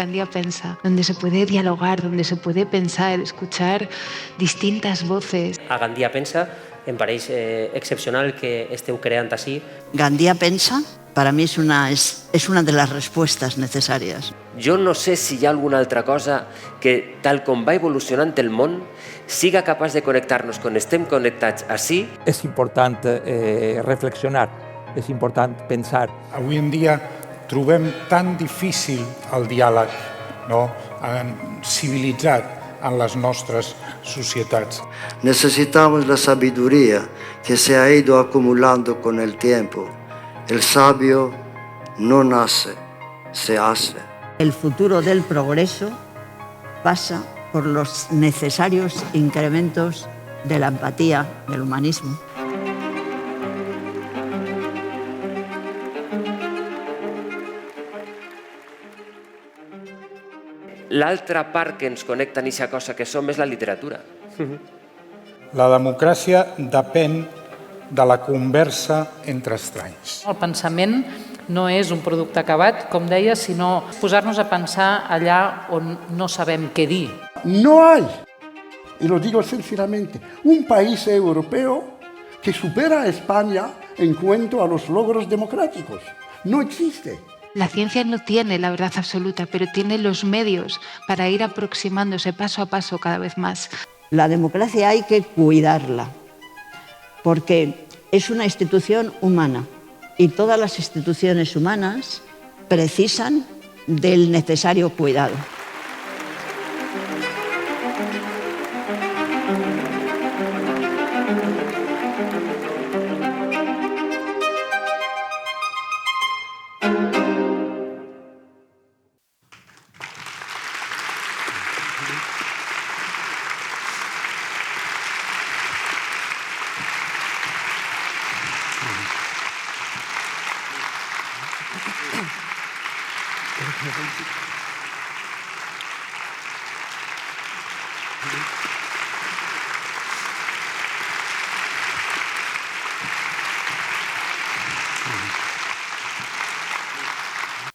Gandía Pensa, donde se puede dialogar, donde se puede pensar, escuchar distintas voces. A Gandía Pensa em pareix excepcional que esteu creant així. Gandía Pensa para mí es una de las respuestas necesarias. Jo no sé si hi ha alguna altra cosa que, tal com va evolucionant el món, siga capaç de connectar-nos quan estem connectats així. És important reflexionar, és important pensar. Avui en dia trobem tan difícil el diàleg, no? Civilitzat en les nostres societats. Necesitamos la sabiduría que se ha ido acumulando con el tiempo. El sabio no nace, se hace. El futuro del progreso pasa por los necesarios incrementos de la empatía, del humanismo. L'altra part que ens connecta en aquesta cosa que som és la literatura. La democràcia depèn de la conversa entre estranys. El pensament no és un producte acabat, com deia, sinó posar-nos a pensar allà on no sabem què dir. No hay, y lo digo sinceramente, un país europeo que supera a España en cuanto a los logros democráticos. No existe. La ciencia no tiene la verdad absoluta, pero tiene los medios para ir aproximándose paso a paso cada vez más. La democracia hay que cuidarla, porque es una institución humana y todas las instituciones humanas precisan del necesario cuidado.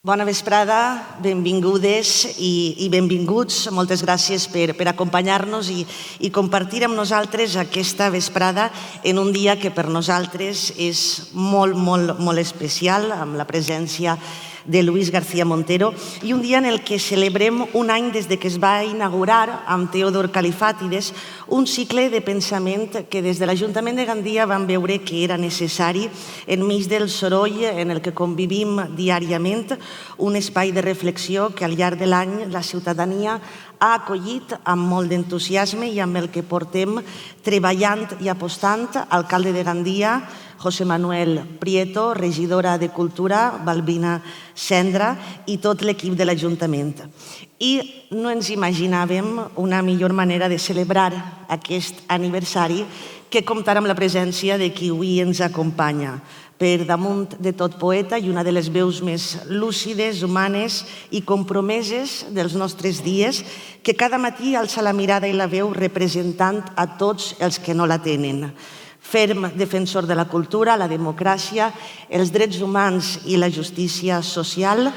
Bona vesprada, benvingudes i benvinguts. Moltes gràcies per acompanyar-nos i compartir amb nosaltres aquesta vesprada en un dia que per nosaltres és molt, molt, molt especial, amb la presència de Luis García Montero, i un dia en el que celebrem un any des que es va inaugurar amb Teodor Califàtides un cicle de pensament que des de l'Ajuntament de Gandia vam veure que era necessari enmig del soroll en el que convivim diàriament, un espai de reflexió que al llarg de l'any la ciutadania ha acollit amb molt d'entusiasme i amb el que portem treballant i apostant. Alcalde de Gandia, José Manuel Prieto, regidora de Cultura, Balbina Cendra i tot l'equip de l'Ajuntament. I no ens imaginàvem una millor manera de celebrar aquest aniversari que comptar amb la presència de qui avui ens acompanya. Per damunt de tot poeta i una de les veus més lúcides, humanes i compromeses dels nostres dies, que cada matí alça la mirada i la veu representant a tots els que no la tenen. Ferm defensor de la cultura, la democràcia, els drets humans i la justícia social,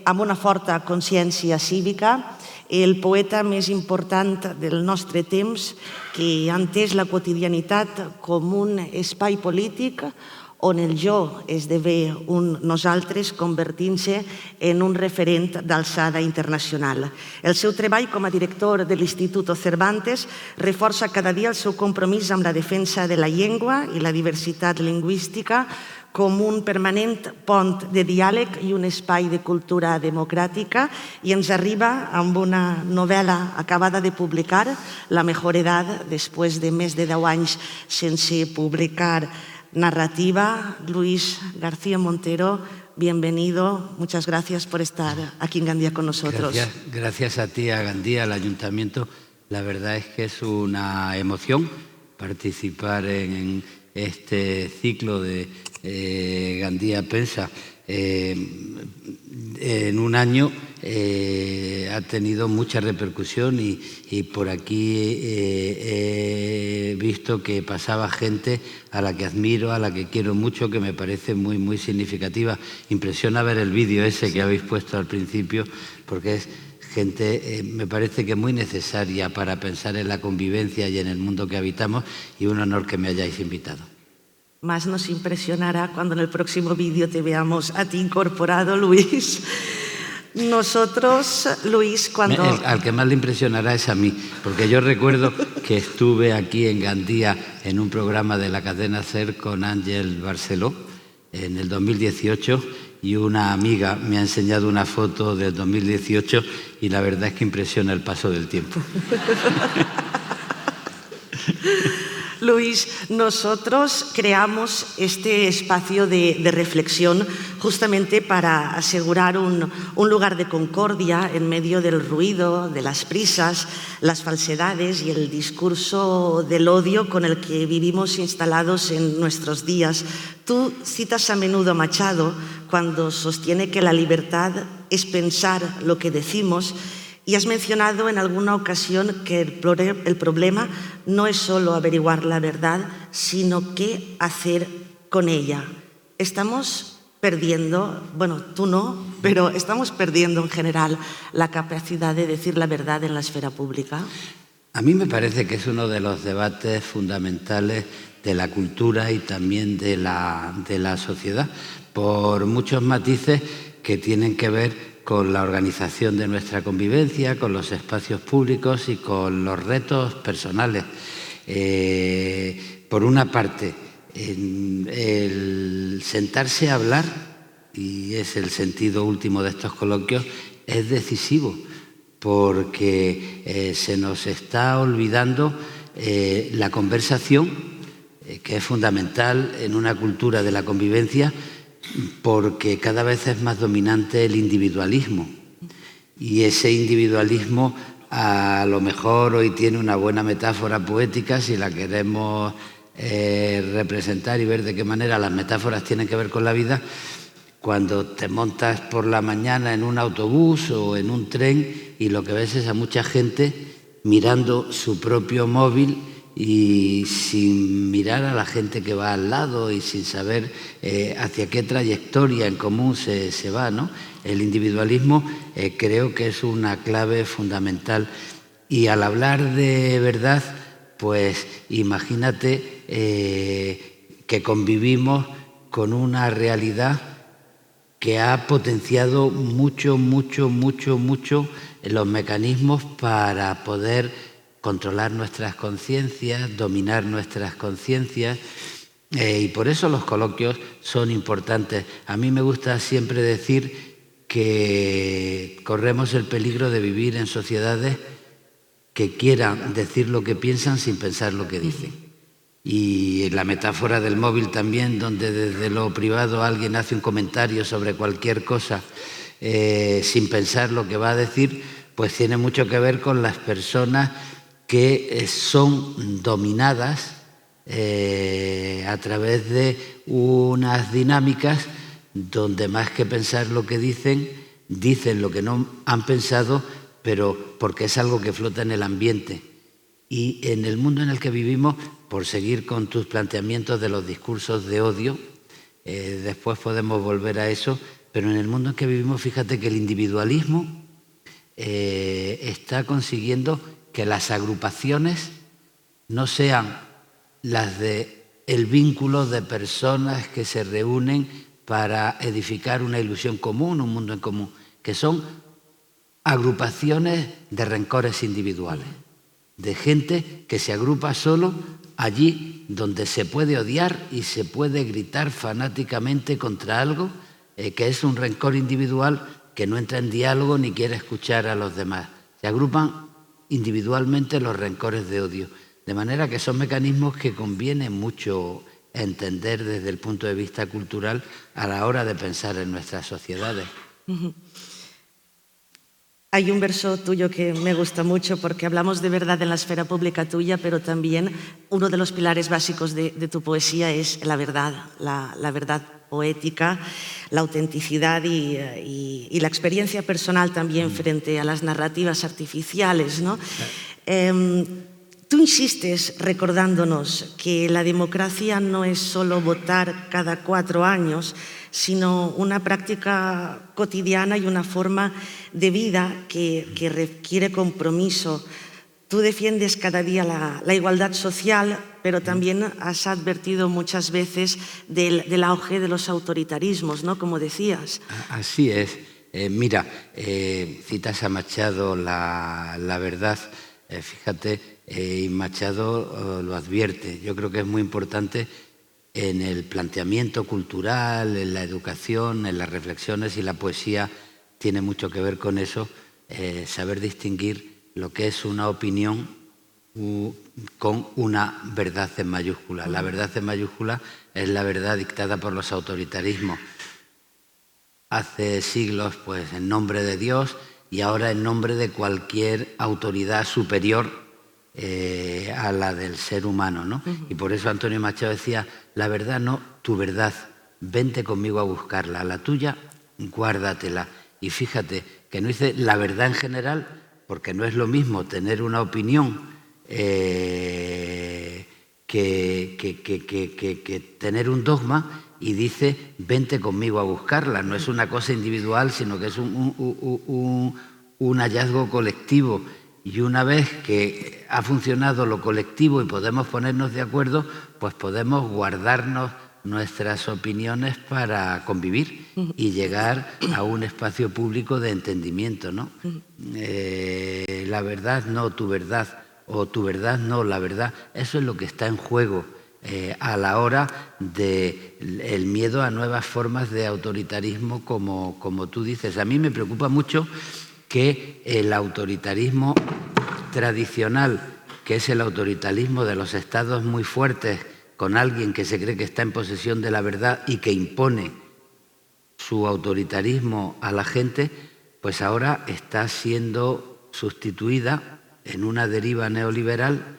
amb una forta consciència cívica, el poeta més important del nostre temps, que ha entès la quotidianitat com un espai polític on el jo esdevé un nosaltres, convertint-se en un referent d'alçada internacional. El seu treball com a director de l'Instituto Cervantes reforça cada dia el seu compromís amb la defensa de la llengua i la diversitat lingüística com un permanent pont de diàleg i un espai de cultura democràtica, i ens arriba amb una novel·la acabada de publicar, La mejor edad, després de més de 10 anys sense publicar narrativa. Luis García Montero, bienvenido. Muchas gracias por estar aquí en Gandía con nosotros. Gracias a ti, a Gandía, al Ayuntamiento. La verdad es que es una emoción participar en este ciclo de Gandía Pensa. En un año ha tenido mucha repercusión y por aquí he visto que pasaba gente a la que admiro, a la que quiero mucho, que me parece muy, muy significativa. Impresiona ver el vídeo ese que habéis puesto al principio, porque es gente, me parece que muy necesaria para pensar en la convivencia y en el mundo que habitamos, y un honor que me hayáis invitado. Más nos impresionará cuando en el próximo vídeo te veamos a ti incorporado, Luis. Nosotros, Luis, cuando... Al que más le impresionará es a mí, porque yo recuerdo que estuve aquí en Gandía en un programa de la cadena SER con Ángel Barceló en el 2018, y una amiga me ha enseñado una foto del 2018 y la verdad es que impresiona el paso del tiempo. Luis, nosotros creamos este espacio de reflexión justamente para asegurar un lugar de concordia en medio del ruido, de las prisas, las falsedades y el discurso del odio con el que vivimos instalados en nuestros días. Tú citas a menudo a Machado cuando sostiene que la libertad es pensar lo que decimos, y has mencionado en alguna ocasión que el problema no es solo averiguar la verdad, sino qué hacer con ella. Estamos perdiendo, bueno, tú no, pero estamos perdiendo en general la capacidad de decir la verdad en la esfera pública. A mí me parece que es uno de los debates fundamentales de la cultura y también de la sociedad, por muchos matices que tienen que ver con la organización de nuestra convivencia, con los espacios públicos y con los retos personales. Por una parte, el sentarse a hablar, y es el sentido último de estos coloquios, es decisivo, porque se nos está olvidando la conversación, que es fundamental en una cultura de la convivencia, porque cada vez es más dominante el individualismo, y ese individualismo a lo mejor hoy tiene una buena metáfora poética si la queremos representar y ver de qué manera las metáforas tienen que ver con la vida. Cuando te montas por la mañana en un autobús o en un tren y lo que ves es a mucha gente mirando su propio móvil y sin mirar a la gente que va al lado y sin saber hacia qué trayectoria en común se va, ¿no? El individualismo creo que es una clave fundamental, y al hablar de verdad, pues imagínate que convivimos con una realidad que ha potenciado mucho los mecanismos para poder controlar nuestras conciencias, dominar nuestras conciencias, y por eso los coloquios son importantes. A mí me gusta siempre decir que corremos el peligro de vivir en sociedades que quieran decir lo que piensan sin pensar lo que dicen. Y la metáfora del móvil también, donde desde lo privado alguien hace un comentario sobre cualquier cosa sin pensar lo que va a decir, pues tiene mucho que ver con las personas que son dominadas a través de unas dinámicas donde más que pensar lo que dicen, dicen lo que no han pensado, pero porque es algo que flota en el ambiente. Y en el mundo en el que vivimos, por seguir con tus planteamientos de los discursos de odio, después podemos volver a eso, pero en el mundo en que vivimos, fíjate que el individualismo está consiguiendo que las agrupaciones no sean las del vínculo de personas que se reúnen para edificar una ilusión común, un mundo en común, que son agrupaciones de rencores individuales, de gente que se agrupa solo allí donde se puede odiar y se puede gritar fanáticamente contra algo que es un rencor individual que no entra en diálogo ni quiere escuchar a los demás. Se agrupan individualmente los rencores de odio, de manera que son mecanismos que conviene mucho entender desde el punto de vista cultural a la hora de pensar en nuestras sociedades. Hay un verso tuyo que me gusta mucho porque hablamos de verdad en la esfera pública tuya, pero también uno de los pilares básicos de tu poesía es la verdad, la verdad poética, la autenticidad y la experiencia personal también frente a las narrativas artificiales, ¿no? Tú insistes recordándonos que la democracia no es solo votar cada 4 años, sino una práctica cotidiana y una forma de vida que requiere compromiso. Tú defiendes cada día la igualdad social, pero también has advertido muchas veces del auge de los autoritarismos, ¿no? Como decías. Así es. Mira, citas a Machado la verdad. Fíjate, y Machado lo advierte. Yo creo que es muy importante en el planteamiento cultural, en la educación, en las reflexiones, y la poesía tiene mucho que ver con eso, saber distinguir lo que es una opinión con una verdad en mayúscula. La verdad en mayúscula es la verdad dictada por los autoritarismos. Hace siglos, pues, en nombre de Dios, y ahora en nombre de cualquier autoridad superior a la del ser humano, ¿no? Y por eso Antonio Machado decía, la verdad no, tu verdad, vente conmigo a buscarla, la tuya, guárdatela. Y fíjate que no dice la verdad en general, porque no es lo mismo tener una opinión que tener un dogma, y dice, vente conmigo a buscarla. No es una cosa individual, sino que es un hallazgo colectivo. Y una vez que ha funcionado lo colectivo y podemos ponernos de acuerdo, pues podemos guardarnos nuestras opiniones para convivir y llegar a un espacio público de entendimiento, ¿no? La verdad no, tu verdad, o tu verdad no, la verdad. Eso es lo que está en juego a la hora del miedo a nuevas formas de autoritarismo, como tú dices. A mí me preocupa mucho que el autoritarismo tradicional, que es el autoritarismo de los estados muy fuertes, con alguien que se cree que está en posesión de la verdad y que impone su autoritarismo a la gente, pues ahora está siendo sustituida en una deriva neoliberal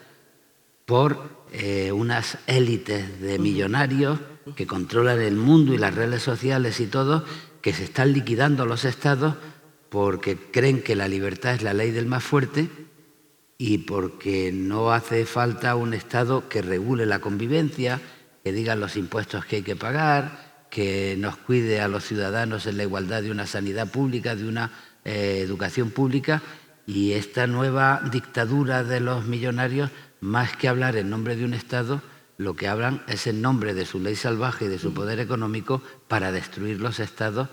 por unas élites de millonarios que controlan el mundo y las redes sociales y todo, que se están liquidando los estados porque creen que la libertad es la ley del más fuerte y porque no hace falta un Estado que regule la convivencia, que diga los impuestos que hay que pagar, que nos cuide a los ciudadanos en la igualdad de una sanidad pública, de una educación pública. Y esta nueva dictadura de los millonarios, más que hablar en nombre de un Estado, lo que hablan es en nombre de su ley salvaje y de su poder económico para destruir los Estados,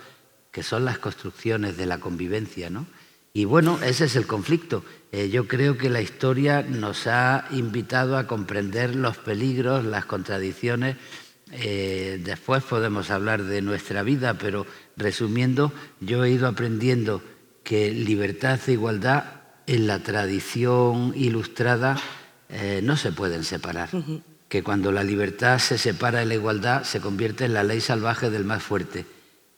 que son las construcciones de la convivencia, ¿no? Y bueno, ese es el conflicto. Yo creo que la historia nos ha invitado a comprender los peligros, las contradicciones. Después podemos hablar de nuestra vida, pero resumiendo, yo he ido aprendiendo que libertad e igualdad en la tradición ilustrada no se pueden separar. Que cuando la libertad se separa de la igualdad se convierte en la ley salvaje del más fuerte.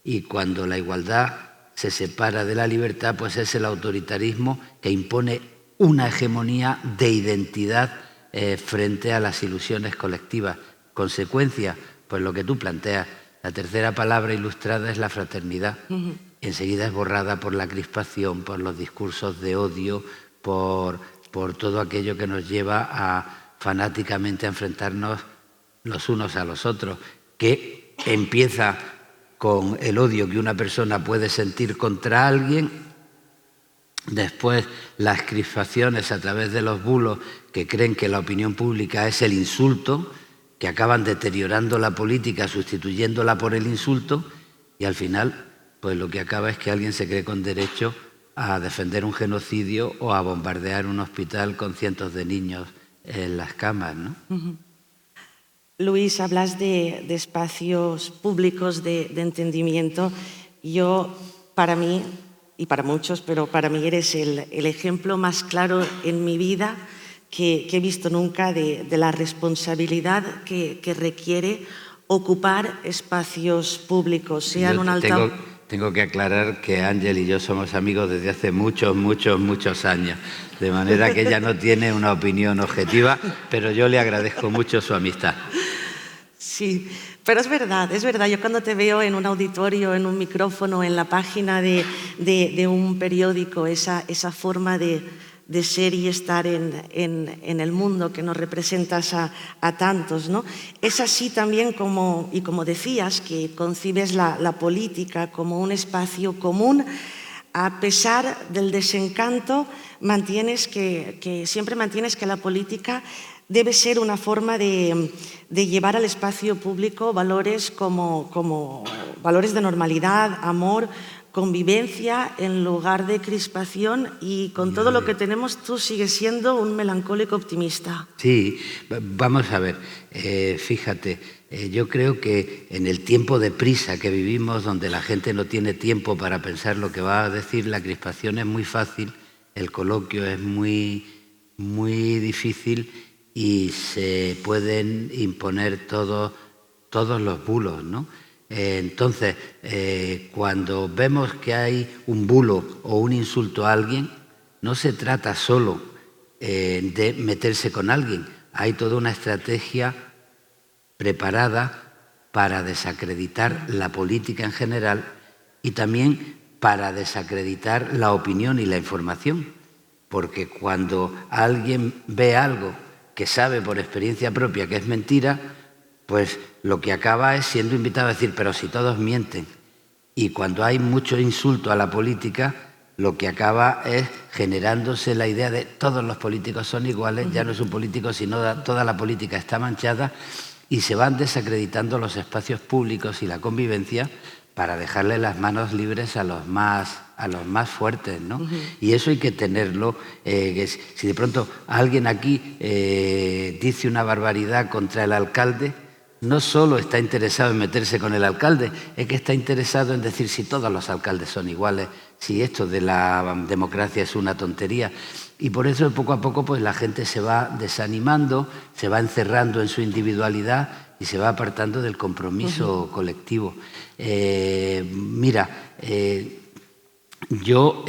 Y cuando la igualdad se separa de la libertad, pues es el autoritarismo que impone una hegemonía de identidad frente a las ilusiones colectivas. Consecuencia, pues lo que tú planteas, la tercera palabra ilustrada es la fraternidad. Enseguida es borrada por la crispación, por los discursos de odio, por todo aquello que nos lleva a fanáticamente a enfrentarnos los unos a los otros, que empieza con el odio que una persona puede sentir contra alguien, después las crispaciones a través de los bulos que creen que la opinión pública es el insulto, que acaban deteriorando la política, sustituyéndola por el insulto, y al final pues lo que acaba es que alguien se cree con derecho a defender un genocidio o a bombardear un hospital con cientos de niños en las camas, ¿no? Luis, hablas de espacios públicos de entendimiento. Yo, para mí, y para muchos, pero para mí eres el ejemplo más claro en mi vida que he visto nunca de la responsabilidad que requiere ocupar espacios públicos, sean un altavoz. Tengo que aclarar que Ángel y yo somos amigos desde hace muchos años, de manera que ella no tiene una opinión objetiva, pero yo le agradezco mucho su amistad. Sí, pero es verdad. Yo cuando te veo en un auditorio, en un micrófono, en la página de un periódico, esa forma de de ser y estar en el mundo, que nos representas a tantos, ¿no? Es así también como, y como decías, que concibes la política como un espacio común. A pesar del desencanto, siempre mantienes que la política debe ser una forma de llevar al espacio público valores como valores de normalidad, amor, convivencia, en lugar de crispación, y con todo lo que tenemos tú sigues siendo un melancólico optimista. Sí, vamos a ver, fíjate, yo creo que en el tiempo de prisa que vivimos, donde la gente no tiene tiempo para pensar lo que va a decir, la crispación es muy fácil, el coloquio es muy difícil y se pueden imponer todos los bulos, ¿no? Entonces, cuando vemos que hay un bulo o un insulto a alguien, no se trata solo de meterse con alguien. Hay toda una estrategia preparada para desacreditar la política en general y también para desacreditar la opinión y la información. Porque cuando alguien ve algo que sabe por experiencia propia que es mentira, pues lo que acaba es siendo invitado a decir, pero si todos mienten. Y cuando hay mucho insulto a la política, lo que acaba es generándose la idea de todos los políticos son iguales, ya no es un político, sino toda la política está manchada, y se van desacreditando los espacios públicos y la convivencia para dejarle las manos libres a los más fuertes, ¿no? Y eso hay que tenerlo. Si de pronto alguien aquí dice una barbaridad contra el alcalde, no solo está interesado en meterse con el alcalde, es que está interesado en decir si todos los alcaldes son iguales, si esto de la democracia es una tontería. Y por eso poco a poco pues la gente se va desanimando, se va encerrando en su individualidad y se va apartando del compromiso colectivo. Yo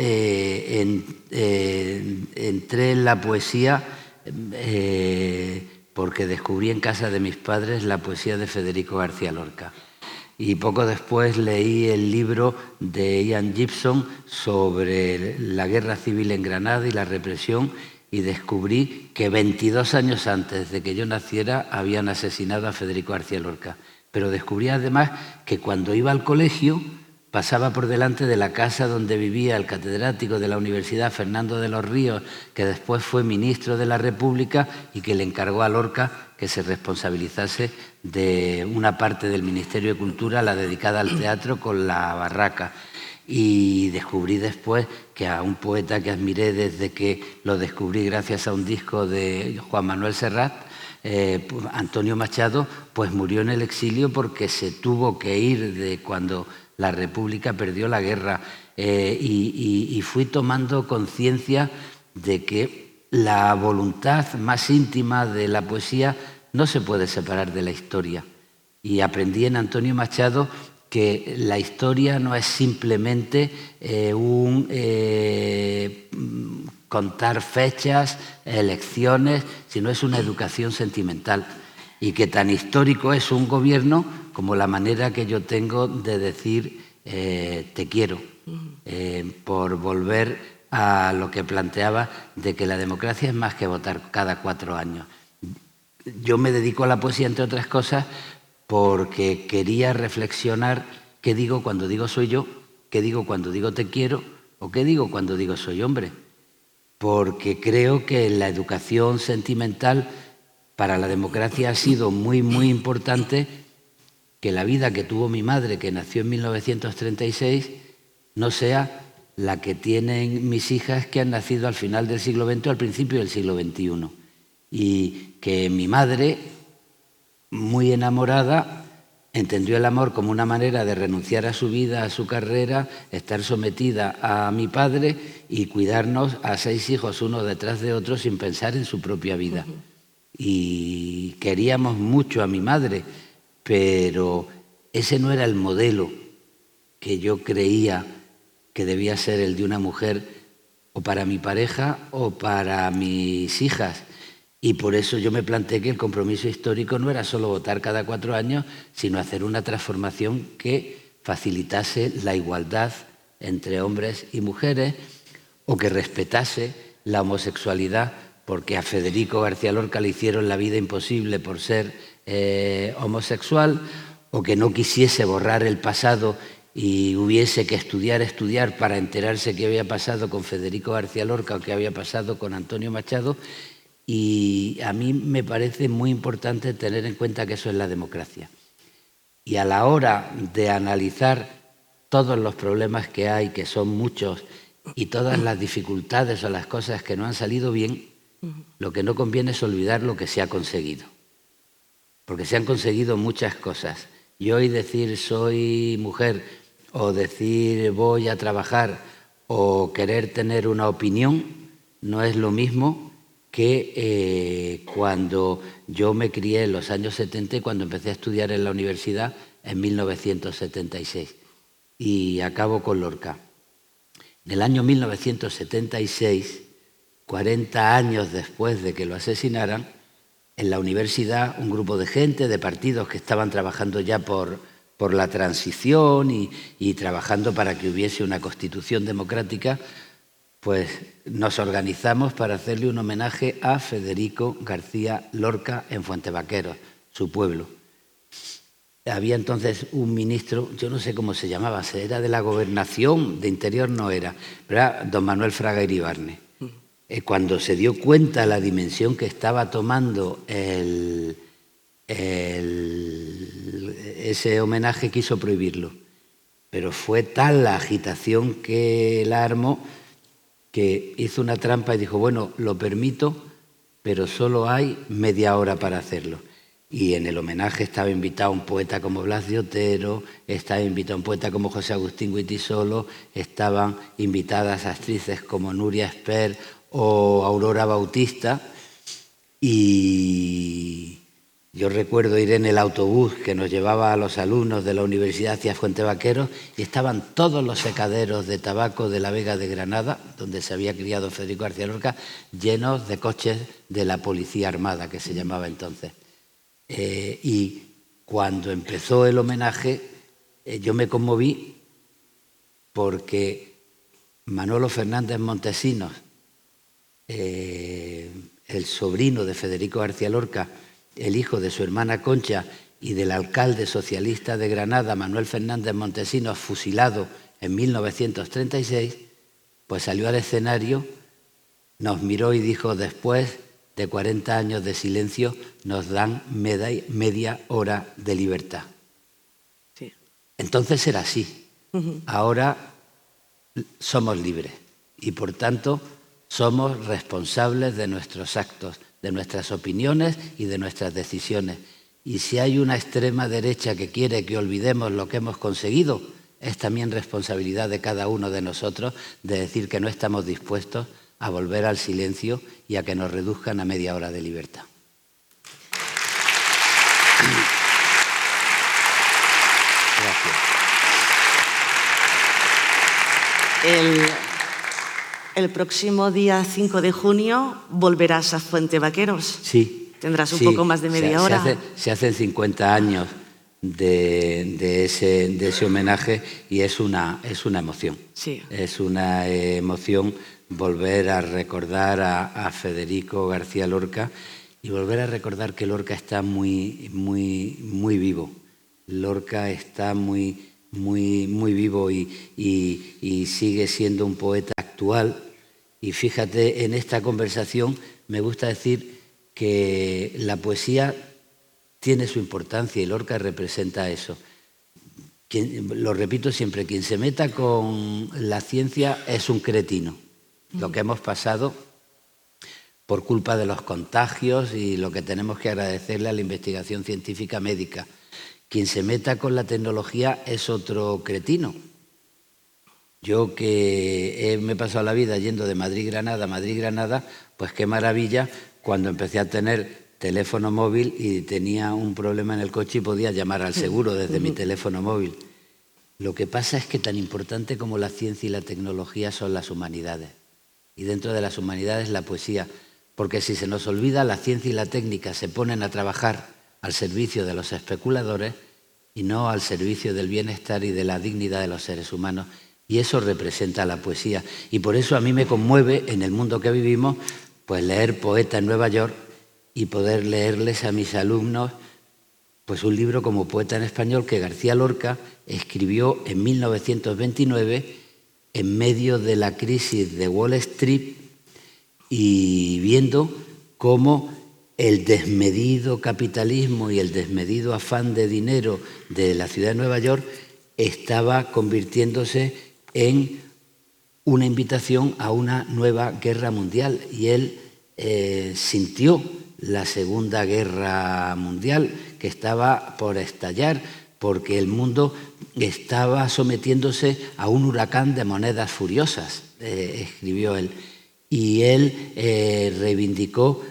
entré en la poesía porque descubrí en casa de mis padres la poesía de Federico García Lorca. Y poco después leí el libro de Ian Gibson sobre la guerra civil en Granada y la represión, y descubrí que 22 años antes de que yo naciera habían asesinado a Federico García Lorca. Pero descubrí además que cuando iba al colegio pasaba por delante de la casa donde vivía el catedrático de la Universidad, Fernando de los Ríos, que después fue ministro de la República y que le encargó a Lorca que se responsabilizase de una parte del Ministerio de Cultura, la dedicada al teatro, con la barraca. Y descubrí después que a un poeta que admiré desde que lo descubrí gracias a un disco de Juan Manuel Serrat, Antonio Machado, pues murió en el exilio porque se tuvo que ir de cuando la República perdió la guerra, y fui tomando conciencia de que la voluntad más íntima de la poesía no se puede separar de la historia. Y aprendí en Antonio Machado que la historia no es simplemente contar fechas, elecciones, sino es una educación sentimental. Y que tan histórico es un gobierno como la manera que yo tengo de decir te quiero, por volver a lo que planteaba de que la democracia es más que votar cada 4 años. Yo me dedico a la poesía, entre otras cosas, porque quería reflexionar qué digo cuando digo soy yo, qué digo cuando digo te quiero o qué digo cuando digo soy hombre. Porque creo que la educación sentimental para la democracia ha sido muy, muy importante, que la vida que tuvo mi madre, que nació en 1936, no sea la que tienen mis hijas que han nacido al final del siglo XX o al principio del siglo XXI. Y que mi madre, muy enamorada, entendió el amor como una manera de renunciar a su vida, a su carrera, estar sometida a mi padre y cuidarnos a 6 hijos uno detrás de otro sin pensar en su propia vida. Y queríamos mucho a mi madre, pero ese no era el modelo que yo creía que debía ser el de una mujer, o para mi pareja o para mis hijas. Y por eso yo me planteé que el compromiso histórico no era solo votar cada 4 años, sino hacer una transformación que facilitase la igualdad entre hombres y mujeres, o que respetase la homosexualidad, porque a Federico García Lorca le hicieron la vida imposible por ser homosexual, o que no quisiese borrar el pasado y hubiese que estudiar para enterarse qué había pasado con Federico García Lorca o qué había pasado con Antonio Machado. Y a mí me parece muy importante tener en cuenta que eso es la democracia. Y a la hora de analizar todos los problemas que hay, que son muchos, y todas las dificultades o las cosas que no han salido bien, lo que no conviene es olvidar lo que se ha conseguido. Porque se han conseguido muchas cosas. Y hoy decir soy mujer, o decir voy a trabajar, o querer tener una opinión, no es lo mismo que cuando yo me crié en los años 70 y cuando empecé a estudiar en la universidad en 1976. Y acabo con Lorca. En el año 1976, 40 años después de que lo asesinaran, en la universidad un grupo de gente, de partidos que estaban trabajando ya por la transición y trabajando para que hubiese una constitución democrática, pues nos organizamos para hacerle un homenaje a Federico García Lorca en Fuentevaqueros, su pueblo. Había entonces un ministro, yo no sé cómo se llamaba, era de la Gobernación, de Interior no era, pero era don Manuel Fraga Iribarne. Cuando se dio cuenta la dimensión que estaba tomando ese homenaje, quiso prohibirlo. Pero fue tal la agitación que la armó que hizo una trampa y dijo, bueno, lo permito, pero solo hay media hora para hacerlo. Y en el homenaje estaba invitado un poeta como Blas de Otero, estaba invitado un poeta como José Agustín Guitisolo, estaban invitadas actrices como Nuria Esper o Aurora Bautista, y yo recuerdo ir en el autobús que nos llevaba a los alumnos de la universidad hacia Fuentevaqueros y estaban todos los secaderos de tabaco de la Vega de Granada, donde se había criado Federico García Lorca, llenos de coches de la Policía Armada, que se llamaba entonces. Y cuando empezó el homenaje, yo me conmoví porque Manolo Fernández Montesinos, el sobrino de Federico García Lorca, el hijo de su hermana Concha y del alcalde socialista de Granada, Manuel Fernández Montesinos, fusilado en 1936, pues salió al escenario, nos miró y dijo, después de 40 años de silencio, nos dan media hora de libertad. Sí. Entonces era así. Ahora somos libres y, por tanto, somos responsables de nuestros actos, de nuestras opiniones y de nuestras decisiones. Y si hay una extrema derecha que quiere que olvidemos lo que hemos conseguido, es también responsabilidad de cada uno de nosotros de decir que no estamos dispuestos a volver al silencio y a que nos reduzcan a media hora de libertad. Gracias. El próximo día 5 de junio volverás a Fuentevaqueros. Sí. Tendrás un poco más de media hora. Se hacen 50 años de ese homenaje y es una emoción. Sí. Es una emoción volver a recordar a Federico García Lorca y volver a recordar que Lorca está muy vivo. Lorca está muy vivo y sigue siendo un poeta actual. Y fíjate, en esta conversación me gusta decir que la poesía tiene su importancia y Lorca representa eso. Lo repito siempre, quien se meta con la ciencia es un cretino. Lo que hemos pasado por culpa de los contagios y lo que tenemos que agradecerle a la investigación científica médica. Quien se meta con la tecnología es otro cretino. Yo que me he pasado la vida yendo de Madrid-Granada, pues qué maravilla cuando empecé a tener teléfono móvil y tenía un problema en el coche y podía llamar al seguro desde mi teléfono móvil. Lo que pasa es que tan importante como la ciencia y la tecnología son las humanidades. Y dentro de las humanidades la poesía. Porque si se nos olvida, la ciencia y la técnica se ponen a trabajar al servicio de los especuladores y no al servicio del bienestar y de la dignidad de los seres humanos. Y eso representa la poesía. Y por eso a mí me conmueve, en el mundo que vivimos, pues leer Poeta en Nueva York y poder leerles a mis alumnos pues un libro como Poeta en Español que García Lorca escribió en 1929 en medio de la crisis de Wall Street y viendo cómo el desmedido capitalismo y el desmedido afán de dinero de la ciudad de Nueva York estaba convirtiéndose en una invitación a una nueva guerra mundial. Y él sintió la Segunda Guerra Mundial que estaba por estallar, porque el mundo estaba sometiéndose a un huracán de monedas furiosas, escribió él. Y él reivindicó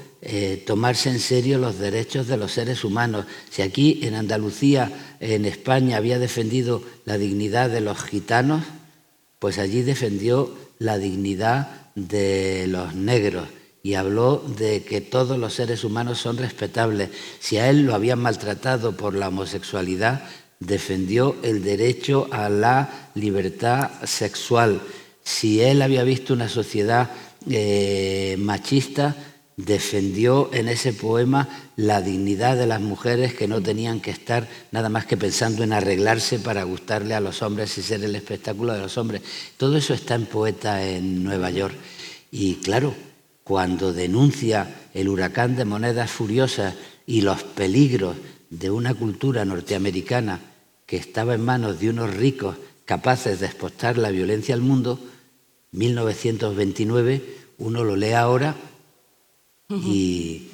tomarse en serio los derechos de los seres humanos. Si aquí en Andalucía, en España, había defendido la dignidad de los gitanos, pues allí defendió la dignidad de los negros y habló de que todos los seres humanos son respetables. Si a él lo habían maltratado por la homosexualidad, defendió el derecho a la libertad sexual. Si él había visto una sociedad machista, defendió en ese poema la dignidad de las mujeres que no tenían que estar nada más que pensando en arreglarse para gustarle a los hombres y ser el espectáculo de los hombres. Todo eso está en Poeta en Nueva York. Y claro, cuando denuncia el huracán de monedas furiosas y los peligros de una cultura norteamericana que estaba en manos de unos ricos capaces de exportar la violencia al mundo, 1929, uno lo lee ahora y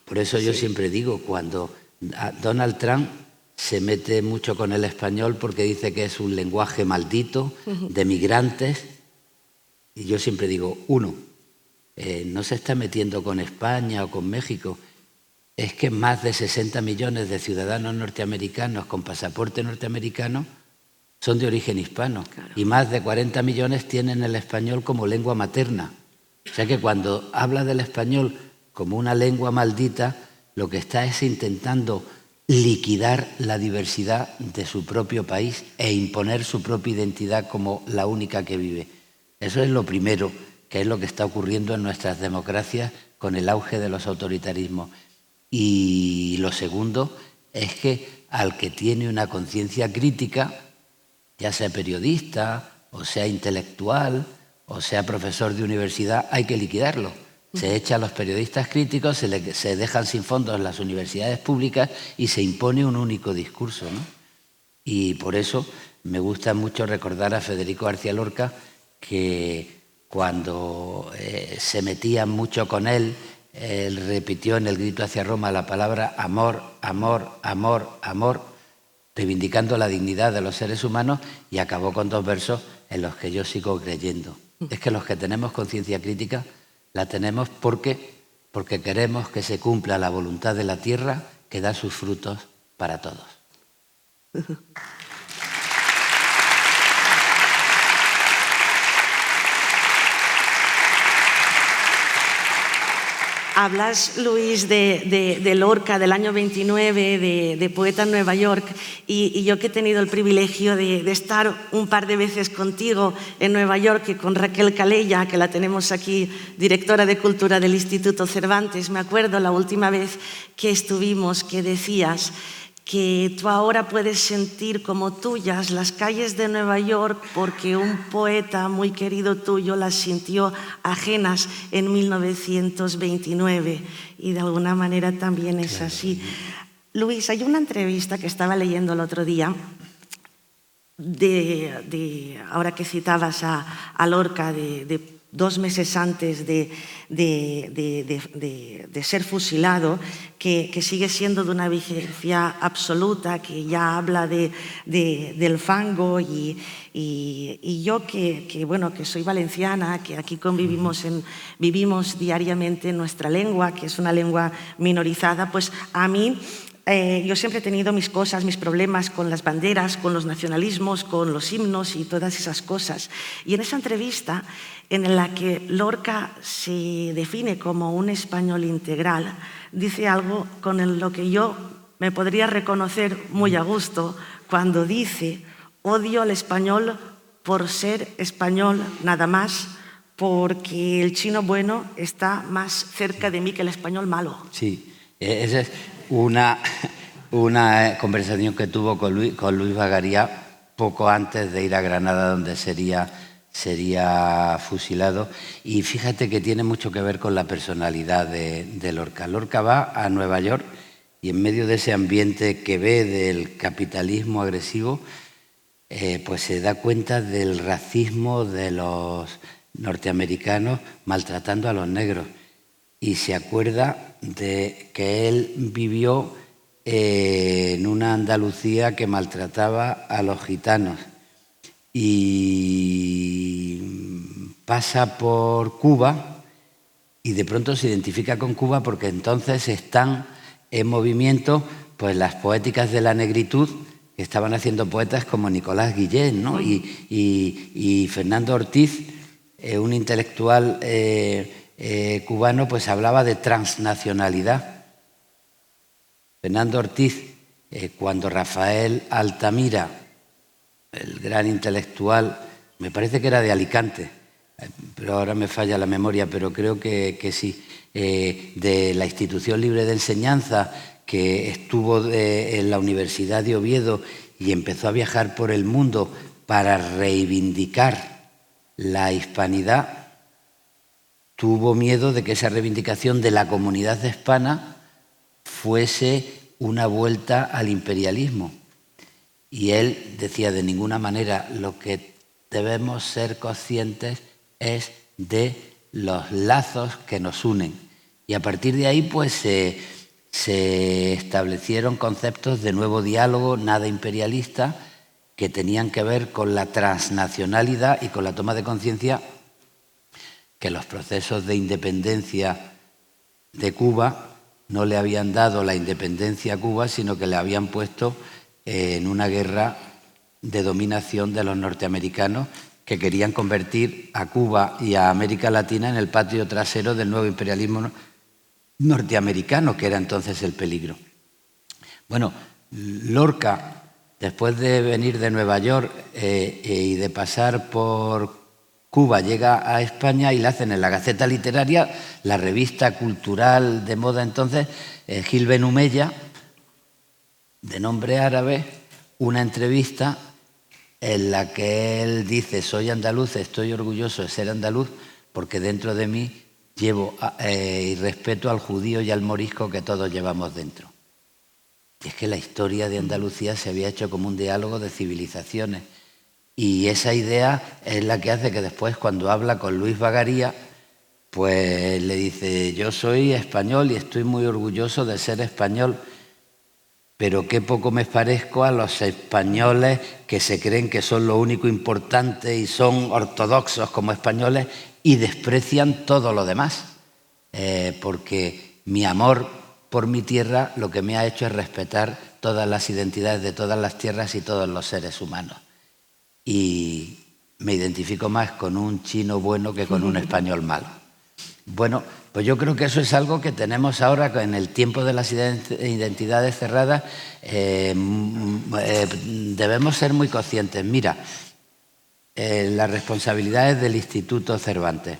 por eso yo siempre digo, cuando Donald Trump se mete mucho con el español porque dice que es un lenguaje maldito de migrantes, y yo siempre digo, no se está metiendo con España o con México, es que más de 60 millones de ciudadanos norteamericanos con pasaporte norteamericano son de origen hispano, claro, y más de 40 millones tienen el español como lengua materna. O sea que cuando habla del español como una lengua maldita, lo que está es intentando liquidar la diversidad de su propio país e imponer su propia identidad como la única que vive. Eso es lo primero, que es lo que está ocurriendo en nuestras democracias con el auge de los autoritarismos. Y lo segundo es que al que tiene una conciencia crítica, ya sea periodista, o sea intelectual, o sea profesor de universidad, hay que liquidarlo. Se echa a los periodistas críticos, se dejan sin fondos las universidades públicas y se impone un único discurso, ¿no? Y por eso me gusta mucho recordar a Federico García Lorca, que cuando se metían mucho con él repitió en el Grito hacia Roma la palabra amor, amor, amor, amor, reivindicando la dignidad de los seres humanos, y acabó con 2 versos en los que yo sigo creyendo. Es que los que tenemos conciencia crítica la tenemos porque queremos que se cumpla la voluntad de la tierra que da sus frutos para todos. Hablas, Luis, de Lorca, del año 29, de Poeta en Nueva York, y yo que he tenido el privilegio de estar un par de veces contigo en Nueva York y con Raquel Calella, que la tenemos aquí, directora de Cultura del Instituto Cervantes. Me acuerdo la última vez que estuvimos, que decías que tú ahora puedes sentir como tuyas las calles de Nueva York porque un poeta muy querido tuyo las sintió ajenas en 1929, y de alguna manera también es así. Luis, hay una entrevista que estaba leyendo el otro día, ahora que citabas a Lorca, de 2 meses antes de ser fusilado, que sigue siendo de una vigencia absoluta, que ya habla del fango, y yo que soy valenciana, que aquí vivimos diariamente en nuestra lengua, que es una lengua minorizada, pues a mí yo siempre he tenido mis cosas, mis problemas con las banderas, con los nacionalismos, con los himnos y todas esas cosas. Y en esa entrevista, en la que Lorca se define como un español integral, dice algo con lo que yo me podría reconocer muy a gusto, cuando dice: odio al español por ser español nada más, porque el chino bueno está más cerca de mí que el español malo. Sí, esa es una conversación que tuvo con Luis Bagaría poco antes de ir a Granada, donde sería fusilado. Y fíjate que tiene mucho que ver con la personalidad de Lorca. Lorca va a Nueva York y en medio de ese ambiente que ve del capitalismo agresivo, pues se da cuenta del racismo de los norteamericanos maltratando a los negros. Y se acuerda de que él vivió en una Andalucía que maltrataba a los gitanos. Y pasa por Cuba y de pronto se identifica con Cuba porque entonces están en movimiento pues las poéticas de la negritud, que estaban haciendo poetas como Nicolás Guillén, ¿no? y Fernando Ortiz, un intelectual cubano, pues hablaba de transnacionalidad. Fernando Ortiz, cuando Rafael Altamira, el gran intelectual, me parece que era de Alicante, pero ahora me falla la memoria, pero creo que sí, de la Institución Libre de Enseñanza, que estuvo en la Universidad de Oviedo y empezó a viajar por el mundo para reivindicar la hispanidad, tuvo miedo de que esa reivindicación de la comunidad hispana fuese una vuelta al imperialismo. Y él decía, de ninguna manera, lo que debemos ser conscientes es de los lazos que nos unen. Y a partir de ahí pues se establecieron conceptos de nuevo diálogo, nada imperialista, que tenían que ver con la transnacionalidad y con la toma de conciencia que los procesos de independencia de Cuba no le habían dado la independencia a Cuba, sino que le habían puesto en una guerra de dominación de los norteamericanos, que querían convertir a Cuba y a América Latina en el patio trasero del nuevo imperialismo norteamericano, que era entonces el peligro. Bueno, Lorca, después de venir de Nueva York y de pasar por Cuba, llega a España y le hacen en la Gaceta Literaria, la revista cultural de moda entonces, Gil Benumella, de nombre árabe, una entrevista en la que él dice: soy andaluz, estoy orgulloso de ser andaluz porque dentro de mí llevo y respeto al judío y al morisco que todos llevamos dentro. Y es que la historia de Andalucía se había hecho como un diálogo de civilizaciones, y esa idea es la que hace que después, cuando habla con Luis Bagaría, pues le dice: yo soy español y estoy muy orgulloso de ser español, pero qué poco me parezco a los españoles que se creen que son lo único importante y son ortodoxos como españoles y desprecian todo lo demás, porque mi amor por mi tierra lo que me ha hecho es respetar todas las identidades de todas las tierras y todos los seres humanos. Y me identifico más con un chino bueno que con un español malo. Bueno, pues yo creo que eso es algo que tenemos ahora en el tiempo de las identidades cerradas. Debemos ser muy conscientes. Mira, las responsabilidades del Instituto Cervantes.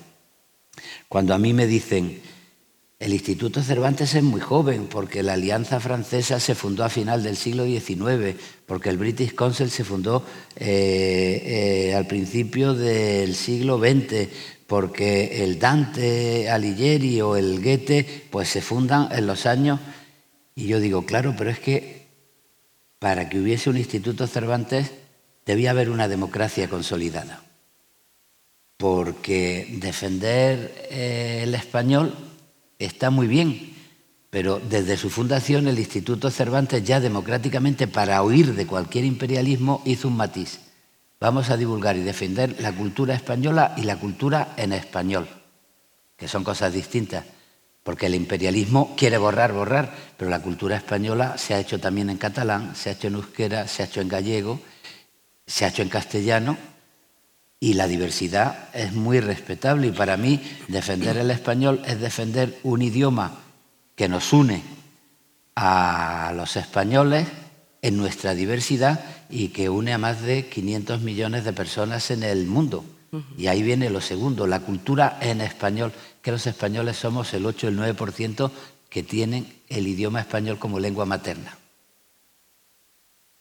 Cuando a mí me dicen: el Instituto Cervantes es muy joven porque la Alianza Francesa se fundó a final del siglo XIX, porque el British Council se fundó al principio del siglo XX, porque el Dante Alighieri o el Goethe pues se fundan en los años. Y yo digo, claro, pero es que para que hubiese un Instituto Cervantes debía haber una democracia consolidada, porque defender el español está muy bien, pero desde su fundación el Instituto Cervantes ya democráticamente, para huir de cualquier imperialismo, hizo un matiz: vamos a divulgar y defender la cultura española y la cultura en español, que son cosas distintas, porque el imperialismo quiere borrar, pero la cultura española se ha hecho también en catalán, se ha hecho en euskera, se ha hecho en gallego, se ha hecho en castellano, y la diversidad es muy respetable. Y para mí defender el español es defender un idioma que nos une a los españoles en nuestra diversidad y que une a más de 500 millones de personas en el mundo. Y ahí viene lo segundo, la cultura en español, que los españoles somos el 8 o el 9% que tienen el idioma español como lengua materna.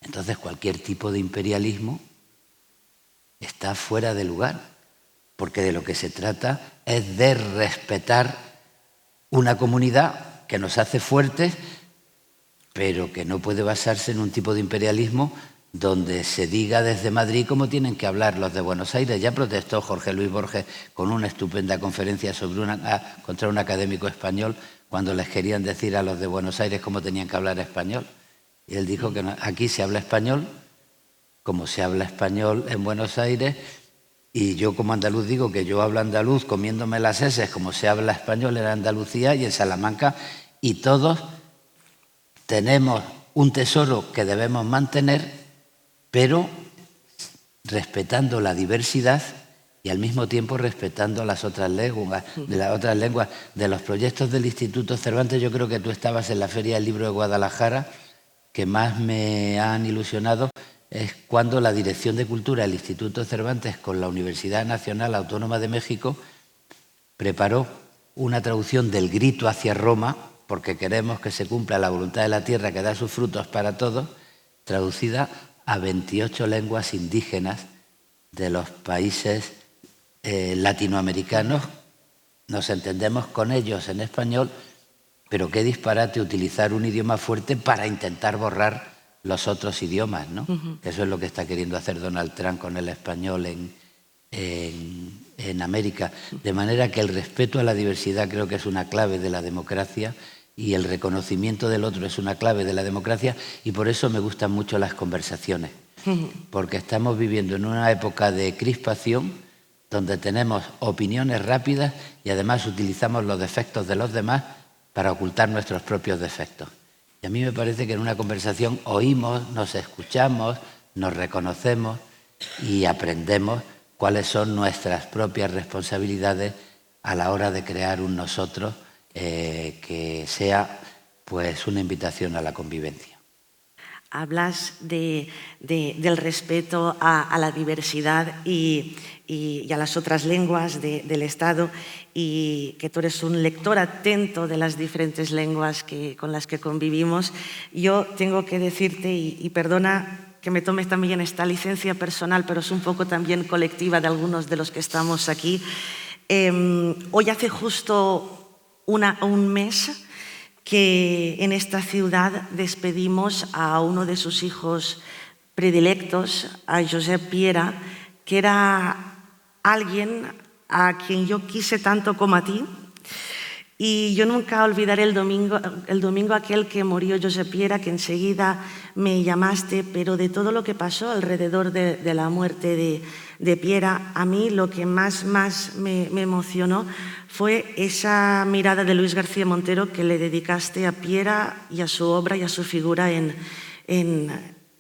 Entonces cualquier tipo de imperialismo está fuera de lugar, porque de lo que se trata es de respetar una comunidad que nos hace fuertes, pero que no puede basarse en un tipo de imperialismo donde se diga desde Madrid cómo tienen que hablar los de Buenos Aires. Ya protestó Jorge Luis Borges con una estupenda conferencia contra un académico español cuando les querían decir a los de Buenos Aires cómo tenían que hablar español. Y él dijo que aquí se habla español como se habla español en Buenos Aires, y yo como andaluz digo que yo hablo andaluz comiéndome las heces como se habla español en Andalucía y en Salamanca, y todos tenemos un tesoro que debemos mantener, pero respetando la diversidad y al mismo tiempo respetando las otras lenguas. De los proyectos del Instituto Cervantes, yo creo que tú estabas en la Feria del Libro de Guadalajara, que más me han ilusionado es cuando la Dirección de Cultura del Instituto Cervantes con la Universidad Nacional Autónoma de México preparó una traducción del Grito hacia Roma, porque queremos que se cumpla la voluntad de la tierra que da sus frutos para todos, traducida a 28 lenguas indígenas de los países latinoamericanos. Nos entendemos con ellos en español, pero qué disparate utilizar un idioma fuerte para intentar borrar los otros idiomas, ¿no? Eso es lo que está queriendo hacer Donald Trump con el español en América. De manera que el respeto a la diversidad creo que es una clave de la democracia, y el reconocimiento del otro es una clave de la democracia, y por eso me gustan mucho las conversaciones, porque estamos viviendo en una época de crispación donde tenemos opiniones rápidas y además utilizamos los defectos de los demás para ocultar nuestros propios defectos. Y a mí me parece que en una conversación oímos, nos escuchamos, nos reconocemos y aprendemos cuáles son nuestras propias responsabilidades a la hora de crear un nosotros que sea pues una invitación a la convivencia. Hablas del respeto a la diversidad y a las otras lenguas del Estado, y que tú eres un lector atento de las diferentes lenguas con las que convivimos. Yo tengo que decirte, y perdona que me tomes también esta licencia personal, pero es un poco también colectiva de algunos de los que estamos aquí. Hoy hace justo un mes que en esta ciudad despedimos a uno de sus hijos predilectos, a Josep Piera, que era alguien a quien yo quise tanto como a ti. Y yo nunca olvidaré el domingo aquel que murió Josep Piera, que enseguida me llamaste, pero de todo lo que pasó alrededor de la muerte de Piera, a mí lo que más me emocionó fue esa mirada de Luis García Montero que le dedicaste a Piera y a su obra y a su figura en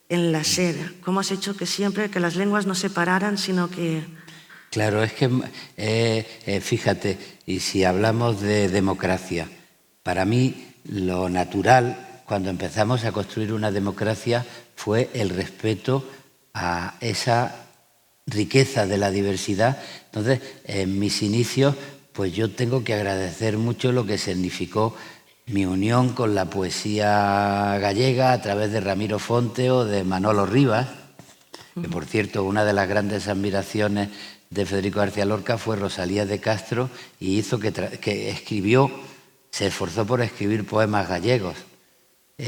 la SER. ¿Cómo has hecho que siempre que las lenguas no se separaran, sino que... Claro, es que, fíjate, y si hablamos de democracia, para mí lo natural, cuando empezamos a construir una democracia, fue el respeto a esa riqueza de la diversidad. Entonces, en mis inicios, pues yo tengo que agradecer mucho lo que significó mi unión con la poesía gallega a través de Ramiro Fonte o de Manolo Rivas, que por cierto, una de las grandes admiraciones de Federico García Lorca fue Rosalía de Castro, y hizo que escribió, se esforzó por escribir poemas gallegos. Y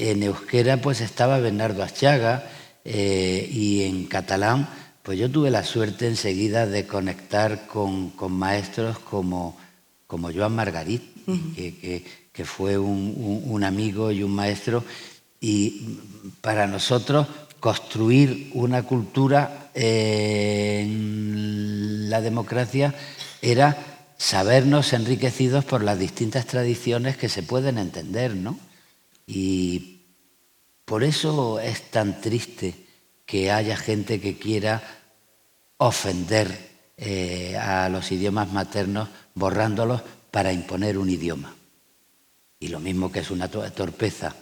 en euskera pues estaba Bernardo Aschaga, y en catalán pues yo tuve la suerte enseguida de conectar con maestros como Joan Margarit, que fue un amigo y un maestro, y para nosotros construir una cultura en la democracia era sabernos enriquecidos por las distintas tradiciones que se pueden entender, ¿no? Y por eso es tan triste que haya gente que quiera ofender a los idiomas maternos borrándolos para imponer un idioma. Y lo mismo que es una torpeza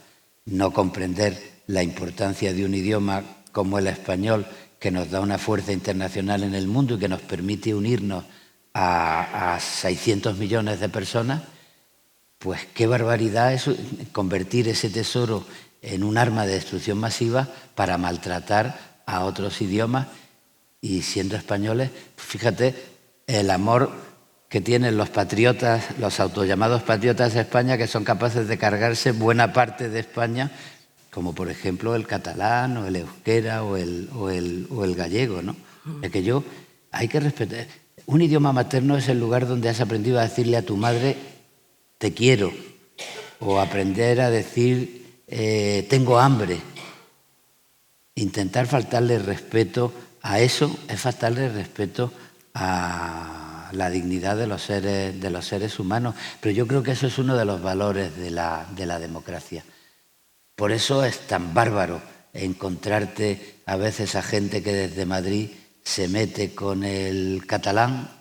no comprender la importancia de un idioma como el español, que nos da una fuerza internacional en el mundo y que nos permite unirnos a 600 millones de personas, pues qué barbaridad es convertir ese tesoro en un arma de destrucción masiva para maltratar a otros idiomas. Y siendo españoles, fíjate el amor que tienen los patriotas, los autollamados patriotas de España, que son capaces de cargarse buena parte de España, como por ejemplo el catalán o el euskera o el gallego, ¿no? Es que hay que respetar. Un idioma materno es el lugar donde has aprendido a decirle a tu madre te quiero, o aprender a decir tengo hambre. Intentar faltarle respeto a eso es faltarle respeto a la dignidad de los seres humanos. Pero yo creo que eso es uno de los valores de la democracia. Por eso es tan bárbaro encontrarte a veces a gente que desde Madrid se mete con el catalán,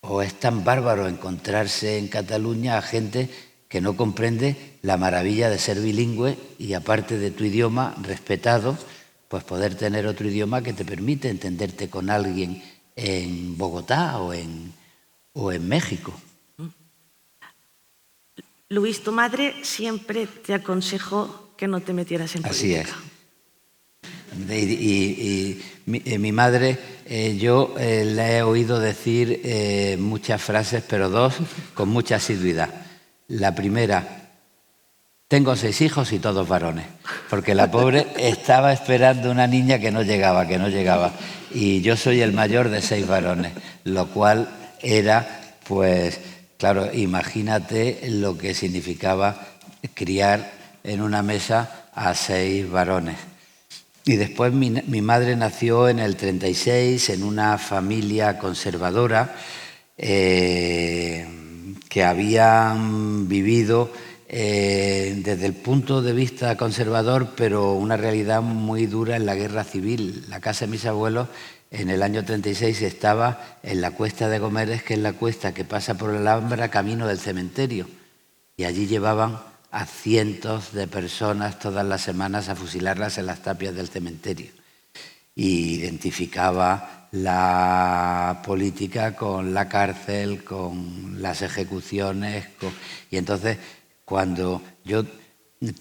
o es tan bárbaro encontrarse en Cataluña a gente que no comprende la maravilla de ser bilingüe y, aparte de tu idioma respetado, pues poder tener otro idioma que te permite entenderte con alguien en Bogotá o en México. Luis, tu madre siempre te aconsejó que no te metieras en política. Así es. Y mi madre, yo le he oído decir muchas frases, pero dos con mucha asiduidad. La primera: tengo 6 hijos y todos varones, porque la pobre estaba esperando una niña que no llegaba. Y yo soy el mayor de 6 varones, lo cual era, pues, claro, imagínate lo que significaba criar en una mesa a 6 varones. Y después mi madre nació en el 36 en una familia conservadora que habían vivido desde el punto de vista conservador, pero una realidad muy dura en la guerra civil. La casa de mis abuelos en el año 36 estaba en la Cuesta de Gomeres, que es la cuesta que pasa por la Alhambra camino del cementerio. Y allí llevaban a cientos de personas todas las semanas a fusilarlas en las tapias del cementerio. Y identificaba la política con la cárcel, con las ejecuciones. Y entonces, cuando yo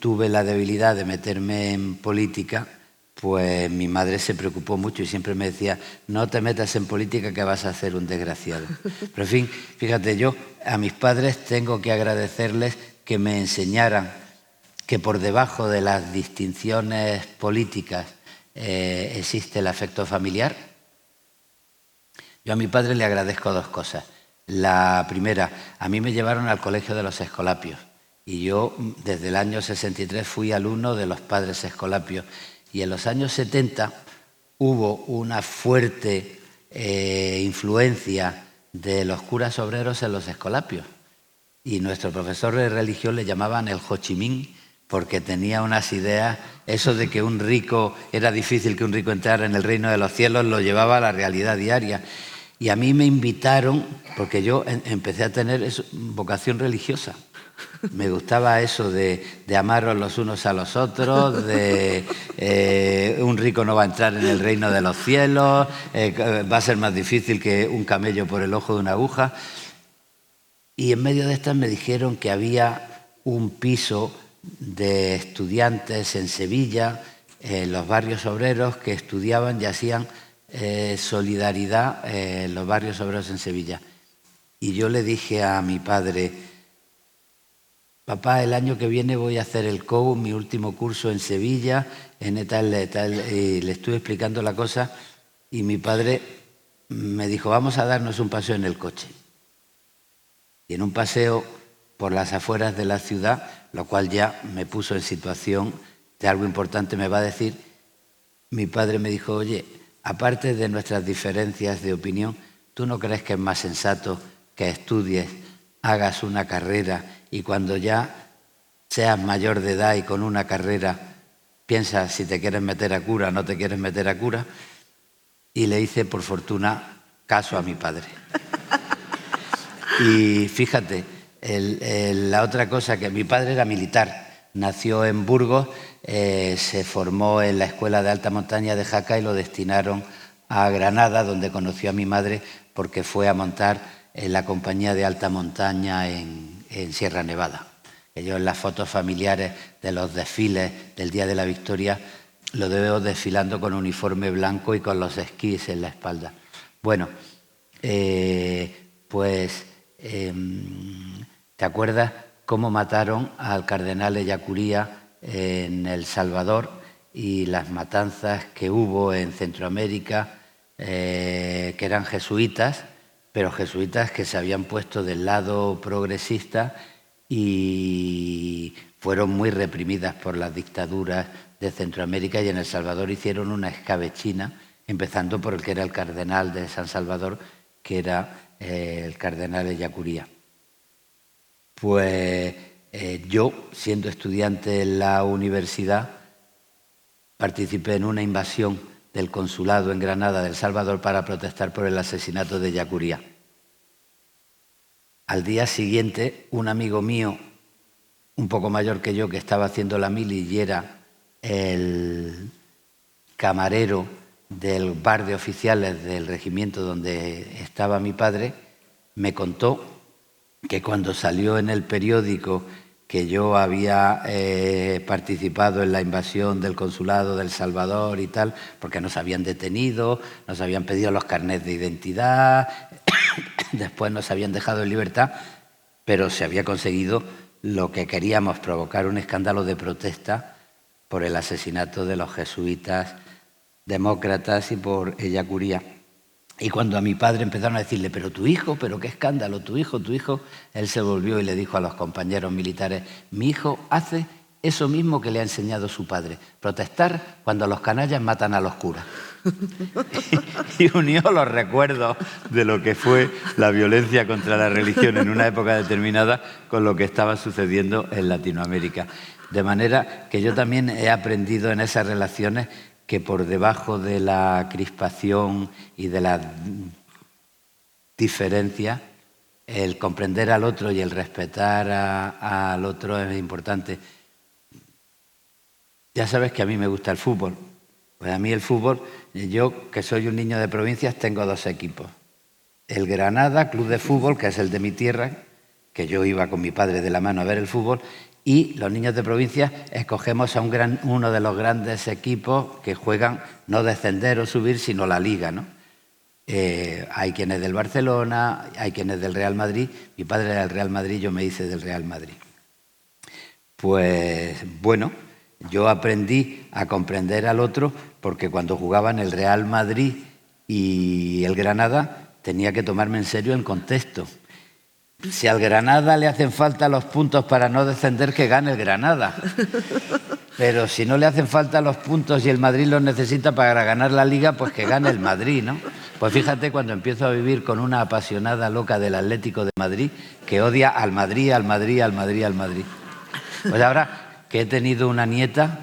tuve la debilidad de meterme en política, pues mi madre se preocupó mucho y siempre me decía: no te metas en política, que vas a ser un desgraciado. Pero en fin, fíjate, yo a mis padres tengo que agradecerles que me enseñaran que por debajo de las distinciones políticas existe el afecto familiar. Yo a mi padre le agradezco 2 cosas. La primera, a mí me llevaron al Colegio de los Escolapios y yo desde el año 63 fui alumno de los padres Escolapios, y en los años 70 hubo una fuerte influencia de los curas obreros en los Escolapios. Y nuestro profesor de religión le llamaban el Ho Chi Minh, porque tenía unas ideas, eso de que un rico, era difícil que un rico entrara en el reino de los cielos, lo llevaba a la realidad diaria. Y a mí me invitaron, porque yo empecé a tener vocación religiosa. Me gustaba eso de amaros los unos a los otros, de un rico no va a entrar en el reino de los cielos, va a ser más difícil que un camello por el ojo de una aguja. Y en medio de estas me dijeron que había un piso de estudiantes en Sevilla, en los barrios obreros, que estudiaban y hacían solidaridad en los barrios obreros en Sevilla. Y yo le dije a mi padre: papá, el año que viene voy a hacer el COU, mi último curso en Sevilla, y le estuve explicando la cosa, y mi padre me dijo: vamos a darnos un paseo en el coche. Y en un paseo por las afueras de la ciudad, lo cual ya me puso en situación de algo importante, me va a decir, mi padre me dijo: oye, aparte de nuestras diferencias de opinión, ¿tú no crees que es más sensato que estudies, hagas una carrera y cuando ya seas mayor de edad y con una carrera piensas si te quieres meter a cura o no te quieres meter a cura? Y le hice, por fortuna, caso a mi padre. Y fíjate, la otra cosa, que mi padre era militar, nació en Burgos, se formó en la Escuela de Alta Montaña de Jaca y lo destinaron a Granada, donde conoció a mi madre porque fue a montar en la compañía de alta montaña en Sierra Nevada. Yo en las fotos familiares de los desfiles del Día de la Victoria lo veo desfilando con uniforme blanco y con los esquís en la espalda. Bueno, pues ¿te acuerdas cómo mataron al cardenal Ellacuría en El Salvador y las matanzas que hubo en Centroamérica, que eran jesuitas, pero jesuitas que se habían puesto del lado progresista y fueron muy reprimidas por las dictaduras de Centroamérica, y en El Salvador hicieron una escabechina, empezando por el que era el cardenal de San Salvador, que era el cardenal Ellacuría. Pues yo, siendo estudiante en la universidad, participé en una invasión del consulado en Granada de El Salvador para protestar por el asesinato de Ellacuría. Al día siguiente, un amigo mío, un poco mayor que yo, que estaba haciendo la mili y era el camarero del bar de oficiales del regimiento donde estaba mi padre, me contó que cuando salió en el periódico que yo había participado en la invasión del consulado de El Salvador y tal, porque nos habían detenido, nos habían pedido los carnets de identidad, después nos habían dejado en libertad, pero se había conseguido lo que queríamos, provocar un escándalo de protesta por el asesinato de los jesuitas demócratas y por Ellacuría. Y cuando a mi padre empezaron a decirle, pero tu hijo, pero qué escándalo, tu hijo, él se volvió y le dijo a los compañeros militares, mi hijo hace eso mismo que le ha enseñado su padre, protestar cuando los canallas matan a los curas. Y unió los recuerdos de lo que fue la violencia contra la religión en una época determinada con lo que estaba sucediendo en Latinoamérica. De manera que yo también he aprendido en esas relaciones que por debajo de la crispación y de la diferencia, el comprender al otro y el respetar al otro es importante. Ya sabes que a mí me gusta el fútbol. Pues a mí el fútbol, yo que soy un niño de provincias, tengo dos equipos. El Granada, club de fútbol, que es el de mi tierra, que yo iba con mi padre de la mano a ver el fútbol, y los niños de provincias escogemos a uno de los grandes equipos que juegan no descender o subir, sino la Liga, ¿no? Hay quienes del Barcelona, hay quienes del Real Madrid. Mi padre era del Real Madrid, yo me hice del Real Madrid. Pues bueno, yo aprendí a comprender al otro porque cuando jugaban el Real Madrid y el Granada tenía que tomarme en serio el contexto. Si al Granada le hacen falta los puntos para no descender, que gane el Granada. Pero si no le hacen falta los puntos y el Madrid los necesita para ganar la Liga, pues que gane el Madrid, ¿no? Pues fíjate, cuando empiezo a vivir con una apasionada loca del Atlético de Madrid, que odia al Madrid, al Madrid, al Madrid, al Madrid. Pues ahora que he tenido una nieta,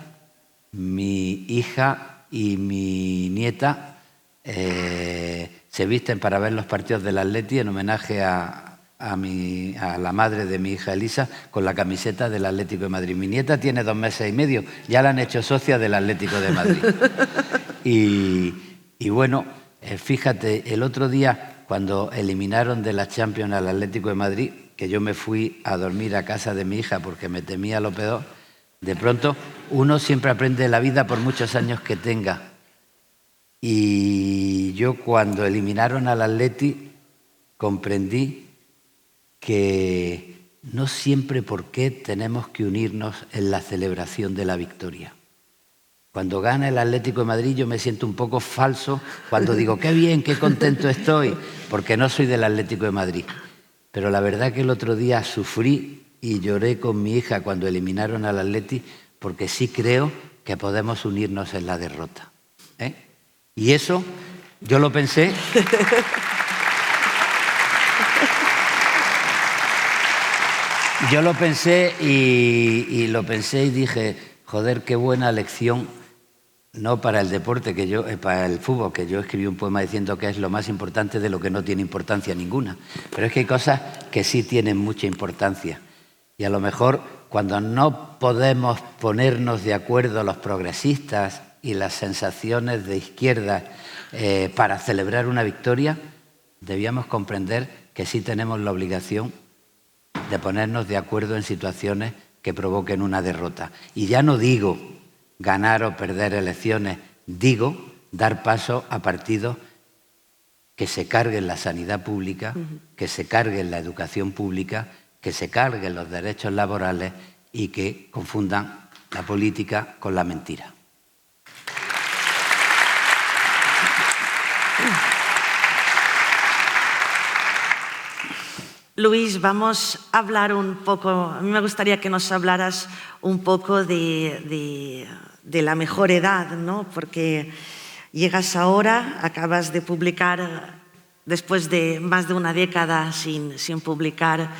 mi hija y mi nieta se visten para ver los partidos del Atleti en homenaje a la madre de mi hija Elisa con la camiseta del Atlético de Madrid. Mi nieta tiene 2 meses y medio, ya la han hecho socia del Atlético de Madrid. Y bueno, fíjate, el otro día cuando eliminaron de la Champions al Atlético de Madrid, que yo me fui a dormir a casa de mi hija porque me temía lo peor, de pronto uno siempre aprende la vida por muchos años que tenga. Y yo cuando eliminaron al Atleti comprendí que no siempre por qué tenemos que unirnos en la celebración de la victoria. Cuando gana el Atlético de Madrid yo me siento un poco falso cuando digo qué bien, qué contento estoy, porque no soy del Atlético de Madrid. Pero la verdad que el otro día sufrí y lloré con mi hija cuando eliminaron al Atleti, porque sí creo que podemos unirnos en la derrota. Y eso yo lo pensé. Yo lo pensé y lo pensé y dije, joder, qué buena lección, no para el deporte, para el fútbol, que yo escribí un poema diciendo que es lo más importante de lo que no tiene importancia ninguna. Pero es que hay cosas que sí tienen mucha importancia. Y a lo mejor cuando no podemos ponernos de acuerdo los progresistas y las sensaciones de izquierda para celebrar una victoria, debíamos comprender que sí tenemos la obligación de ponernos de acuerdo en situaciones que provoquen una derrota. Y ya no digo ganar o perder elecciones, digo dar paso a partidos que se carguen la sanidad pública, que se carguen la educación pública, que se carguen los derechos laborales y que confundan la política con la mentira. Luis, vamos a hablar un poco, a mí me gustaría que nos hablaras un poco de la mejor edad, ¿no? Porque llegas ahora, acabas de publicar, después de más de una década sin publicar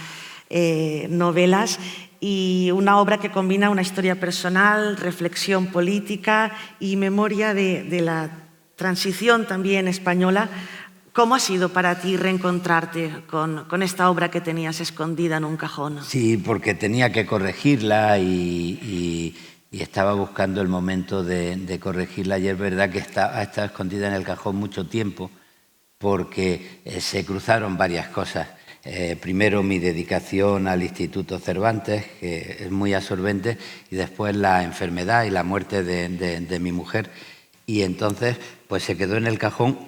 novelas, y una obra que combina una historia personal, reflexión política y memoria de la transición también española. ¿Cómo ha sido para ti reencontrarte con esta obra que tenías escondida en un cajón? Sí, porque tenía que corregirla y estaba buscando el momento de corregirla, y es verdad que ha estado escondida en el cajón mucho tiempo porque se cruzaron varias cosas. Primero mi dedicación al Instituto Cervantes, que es muy absorbente, y después la enfermedad y la muerte de mi mujer, y entonces pues se quedó en el cajón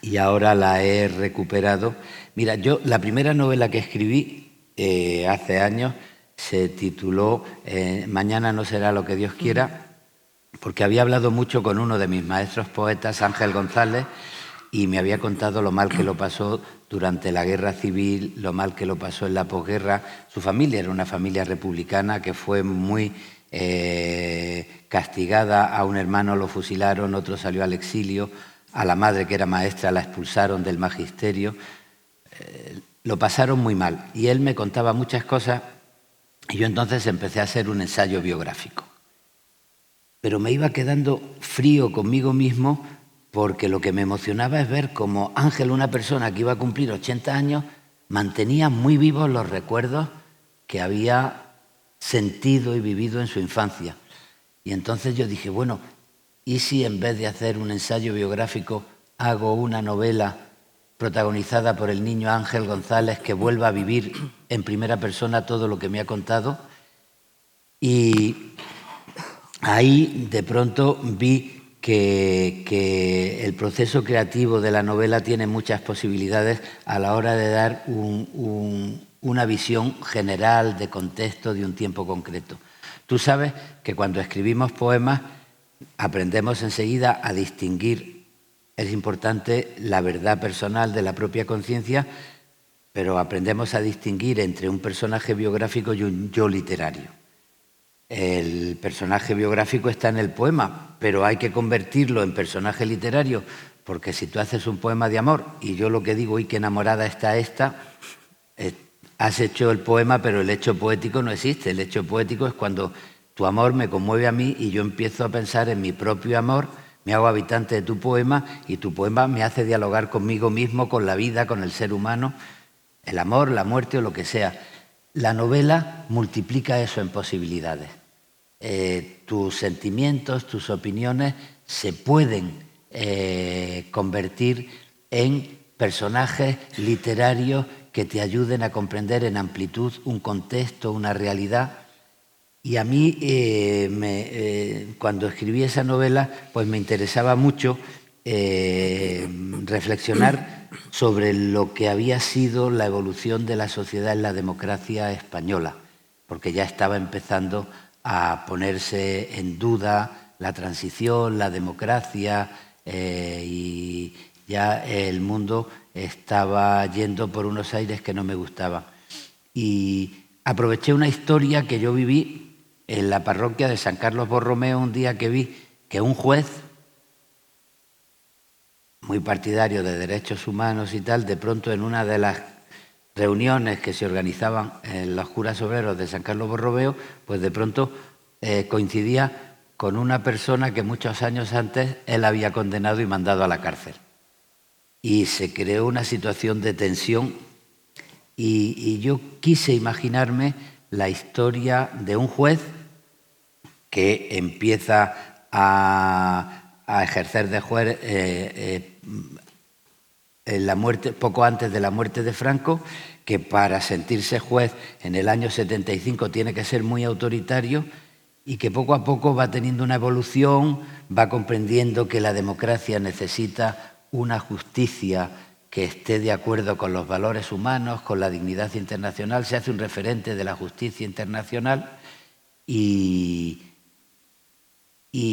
y ahora la he recuperado. Mira, yo la primera novela que escribí hace años se tituló Mañana no será lo que Dios quiera, porque había hablado mucho con uno de mis maestros poetas, Ángel González, y me había contado lo mal que lo pasó durante la guerra civil, lo mal que lo pasó en la posguerra. Su familia era una familia republicana que fue muy castigada. A un hermano lo fusilaron, otro salió al exilio, a la madre, que era maestra, la expulsaron del magisterio. Lo pasaron muy mal. Y él me contaba muchas cosas y yo entonces empecé a hacer un ensayo biográfico. Pero me iba quedando frío conmigo mismo porque lo que me emocionaba es ver cómo Ángel, una persona que iba a cumplir 80 años, mantenía muy vivos los recuerdos que había sentido y vivido en su infancia. Y entonces yo dije, bueno, ¿y si en vez de hacer un ensayo biográfico hago una novela protagonizada por el niño Ángel González que vuelva a vivir en primera persona todo lo que me ha contado? Y ahí de pronto vi que el proceso creativo de la novela tiene muchas posibilidades a la hora de dar una visión general de contexto de un tiempo concreto. Tú sabes que cuando escribimos poemas aprendemos enseguida a distinguir. Es importante la verdad personal de la propia conciencia, pero aprendemos a distinguir entre un personaje biográfico y un yo literario. El personaje biográfico está en el poema, pero hay que convertirlo en personaje literario, porque si tú haces un poema de amor y yo lo que digo, ¡y qué enamorada está esta!, has hecho el poema, pero el hecho poético no existe. El hecho poético es cuando tu amor me conmueve a mí y yo empiezo a pensar en mi propio amor, me hago habitante de tu poema y tu poema me hace dialogar conmigo mismo, con la vida, con el ser humano, el amor, la muerte o lo que sea. La novela multiplica eso en posibilidades. Tus sentimientos, tus opiniones se pueden convertir en personajes literarios que te ayuden a comprender en amplitud un contexto, una realidad. Y a mí, cuando escribí esa novela, pues me interesaba mucho reflexionar sobre lo que había sido la evolución de la sociedad en la democracia española, porque ya estaba empezando a ponerse en duda la transición, la democracia, y ya el mundo estaba yendo por unos aires que no me gustaban. Y aproveché una historia que yo viví en la parroquia de San Carlos Borromeo, un día que vi que un juez, muy partidario de derechos humanos y tal, de pronto en una de las reuniones que se organizaban en los curas obreros de San Carlos Borromeo, pues de pronto coincidía con una persona que muchos años antes él había condenado y mandado a la cárcel. Y se creó una situación de tensión y yo quise imaginarme la historia de un juez que empieza a ejercer de juez poco antes de la muerte de Franco, que para sentirse juez en el año 75 tiene que ser muy autoritario y que poco a poco va teniendo una evolución, va comprendiendo que la democracia necesita una justicia que esté de acuerdo con los valores humanos, con la dignidad internacional, se hace un referente de la justicia internacional y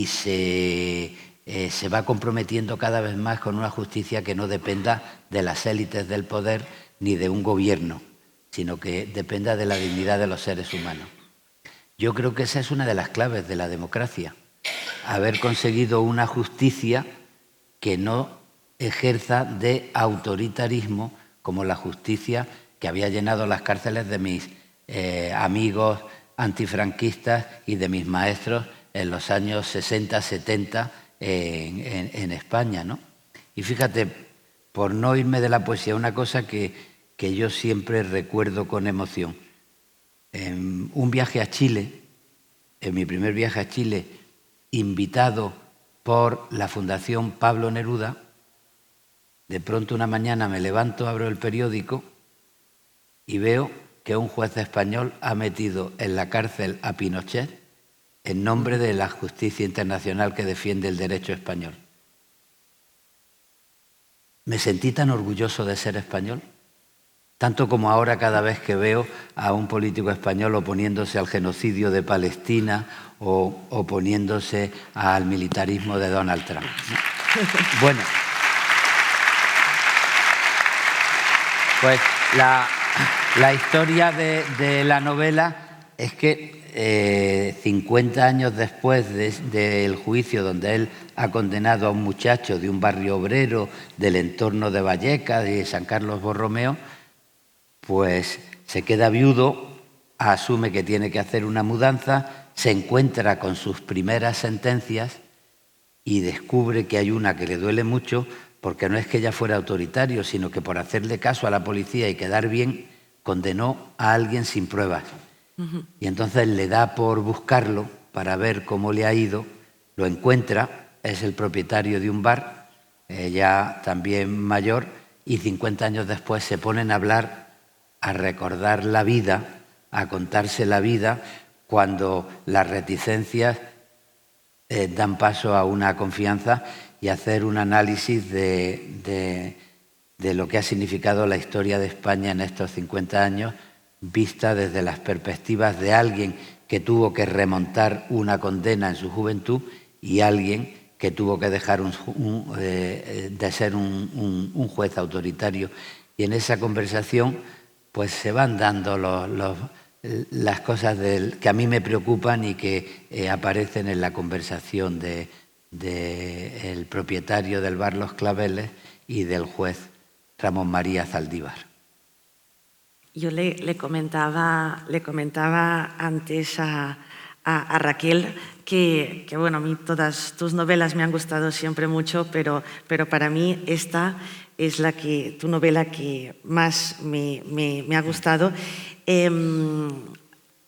se va comprometiendo cada vez más con una justicia que no dependa de las élites del poder ni de un gobierno, sino que dependa de la dignidad de los seres humanos. Yo creo que esa es una de las claves de la democracia, haber conseguido una justicia que no ejerza de autoritarismo como la justicia que había llenado las cárceles de mis amigos antifranquistas y de mis maestros en los años 60, 70 en España, ¿no? Y fíjate, por no irme de la poesía, una cosa que yo siempre recuerdo con emoción. En un viaje a Chile, en mi primer viaje a Chile, invitado por la Fundación Pablo Neruda, de pronto una mañana me levanto, abro el periódico y veo que un juez español ha metido en la cárcel a Pinochet en nombre de la justicia internacional que defiende el derecho español. Me sentí tan orgulloso de ser español, tanto como ahora cada vez que veo a un político español oponiéndose al genocidio de Palestina o oponiéndose al militarismo de Donald Trump. Bueno, pues la historia de la novela es que 50 años después del juicio donde él ha condenado a un muchacho de un barrio obrero del entorno de Vallecas, de San Carlos Borromeo, pues se queda viudo, asume que tiene que hacer una mudanza, se encuentra con sus primeras sentencias y descubre que hay una que le duele mucho porque no es que ella fuera autoritario, sino que por hacerle caso a la policía y quedar bien, condenó a alguien sin pruebas. Y entonces le da por buscarlo para ver cómo le ha ido, lo encuentra, es el propietario de un bar, ya también mayor, y 50 años después se ponen a hablar, a recordar la vida, a contarse la vida, cuando las reticencias dan paso a una confianza y hacer un análisis de lo que ha significado la historia de España en estos 50 años, vista desde las perspectivas de alguien que tuvo que remontar una condena en su juventud y alguien que tuvo que dejar de ser un juez autoritario. Y en esa conversación pues se van dando las cosas que a mí me preocupan y que aparecen en la conversación del propietario del bar Los Claveles y del juez Ramón María Zaldívar. Yo le comentaba antes a Raquel que bueno, a mí todas tus novelas me han gustado siempre mucho, pero para mí esta es tu novela que más me ha gustado.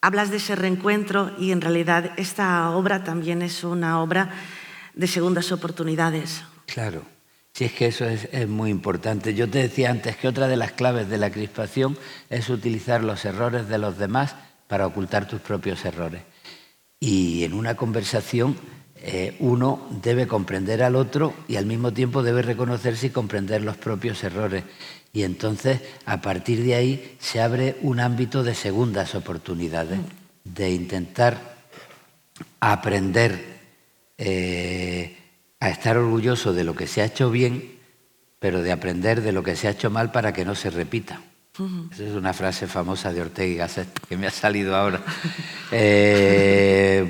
Hablas de ese reencuentro y en realidad esta obra también es una obra de segundas oportunidades. Claro. Sí, es que eso es muy importante. Yo te decía antes que otra de las claves de la crispación es utilizar los errores de los demás para ocultar tus propios errores. Y en una conversación uno debe comprender al otro y al mismo tiempo debe reconocerse y comprender los propios errores. Y entonces, a partir de ahí, se abre un ámbito de segundas oportunidades, de intentar aprender a estar orgulloso de lo que se ha hecho bien, pero de aprender de lo que se ha hecho mal para que no se repita. Esa es una frase famosa de Ortega y Gasset que me ha salido ahora.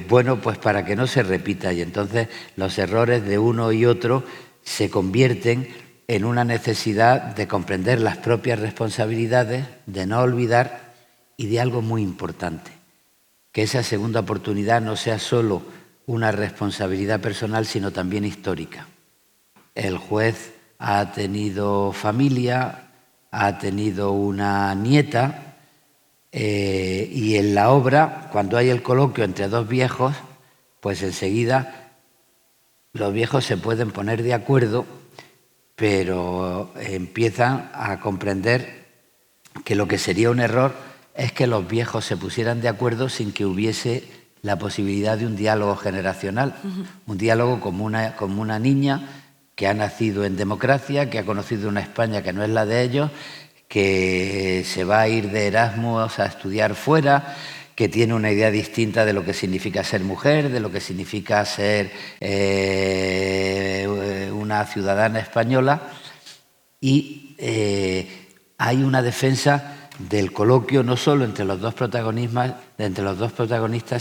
Bueno, pues para que no se repita. Y entonces los errores de uno y otro se convierten en una necesidad de comprender las propias responsabilidades, de no olvidar y de algo muy importante, que esa segunda oportunidad no sea solo una responsabilidad personal, sino también histórica. El juez ha tenido familia, ha tenido una nieta, Y en la obra, cuando hay el coloquio entre dos viejos, pues enseguida los viejos se pueden poner de acuerdo, pero empiezan a comprender que lo que sería un error es que los viejos se pusieran de acuerdo sin que hubiese la posibilidad de un diálogo generacional, un diálogo como una niña que ha nacido en democracia, que ha conocido una España que no es la de ellos, que se va a ir de Erasmus a estudiar fuera, que tiene una idea distinta de lo que significa ser mujer, de lo que significa ser una ciudadana española, y hay una defensa del coloquio no solo entre los dos protagonistas,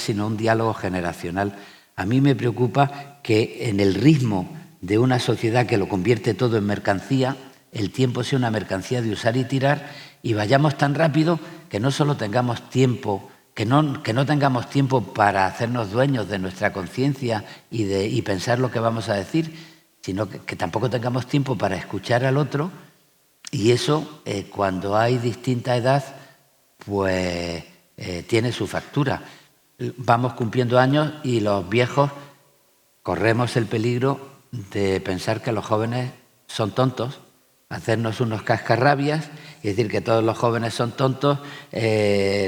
sino un diálogo generacional. A mí me preocupa que en el ritmo de una sociedad que lo convierte todo en mercancía, el tiempo sea una mercancía de usar y tirar, y vayamos tan rápido que no solo tengamos tiempo, que no tengamos tiempo para hacernos dueños de nuestra conciencia y pensar lo que vamos a decir, sino que tampoco tengamos tiempo para escuchar al otro. Y eso, cuando hay distinta edad, pues tiene su factura. Vamos cumpliendo años y los viejos corremos el peligro de pensar que los jóvenes son tontos, hacernos unos cascarrabias y decir que todos los jóvenes son tontos,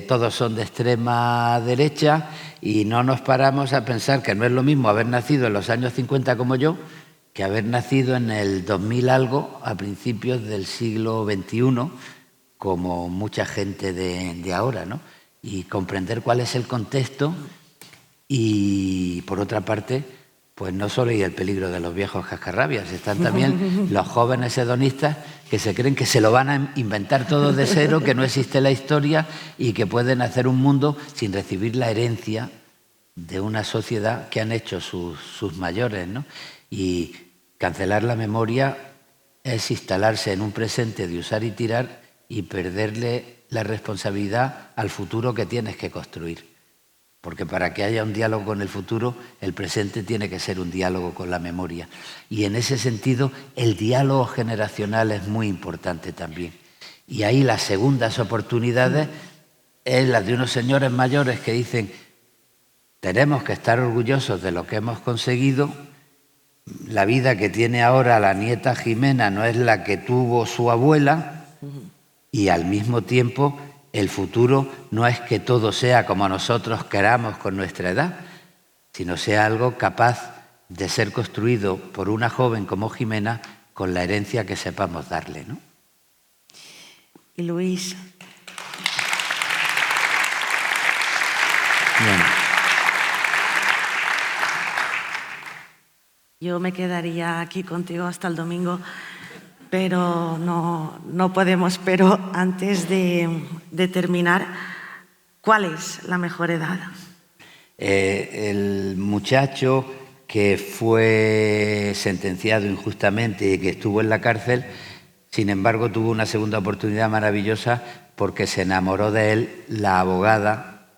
todos son de extrema derecha, y no nos paramos a pensar que no es lo mismo haber nacido en los años 50 como yo, que haber nacido en el 2000 algo, a principios del siglo XXI, como mucha gente de ahora, ¿no? Y comprender cuál es el contexto y, por otra parte, pues no solo hay el peligro de los viejos cascarrabias, están también los jóvenes hedonistas que se creen que se lo van a inventar todo de cero, que no existe la historia y que pueden hacer un mundo sin recibir la herencia de una sociedad que han hecho sus mayores, ¿no? Y cancelar la memoria es instalarse en un presente de usar y tirar y perderle la responsabilidad al futuro que tienes que construir. Porque para que haya un diálogo con el futuro, el presente tiene que ser un diálogo con la memoria. Y en ese sentido, el diálogo generacional es muy importante también. Y ahí las segundas oportunidades es las de unos señores mayores que dicen: tenemos que estar orgullosos de lo que hemos conseguido. La vida que tiene ahora la nieta Jimena no es la que tuvo su abuela, y al mismo tiempo el futuro no es que todo sea como nosotros queramos con nuestra edad, sino sea algo capaz de ser construido por una joven como Jimena con la herencia que sepamos darle, ¿no? Y Luis. Bien. Yo me quedaría aquí contigo hasta el domingo, pero no podemos. Pero antes de terminar, ¿cuál es la mejor edad? El muchacho que fue sentenciado injustamente y que estuvo en la cárcel, sin embargo, tuvo una segunda oportunidad maravillosa porque se enamoró de él la abogada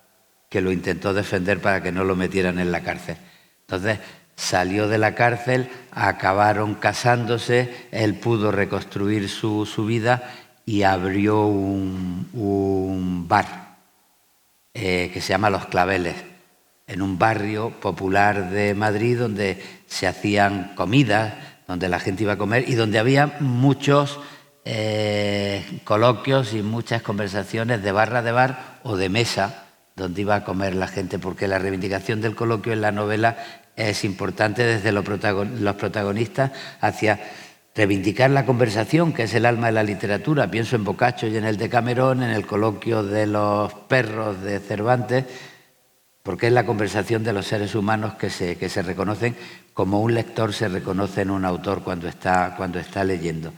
que lo intentó defender para que no lo metieran en la cárcel. Entonces, salió de la cárcel, acabaron casándose, él pudo reconstruir su vida y abrió un bar que se llama Los Claveles, en un barrio popular de Madrid donde se hacían comidas, donde la gente iba a comer y donde había muchos coloquios y muchas conversaciones de barra de bar o de mesa donde iba a comer la gente, porque la reivindicación del coloquio en la novela es importante desde los protagonistas hacia reivindicar la conversación, que es el alma de la literatura. Pienso en Boccaccio y en el Decamerón, en el coloquio de los perros de Cervantes, porque es la conversación de los seres humanos que se reconocen como un lector se reconoce en un autor cuando está leyendo.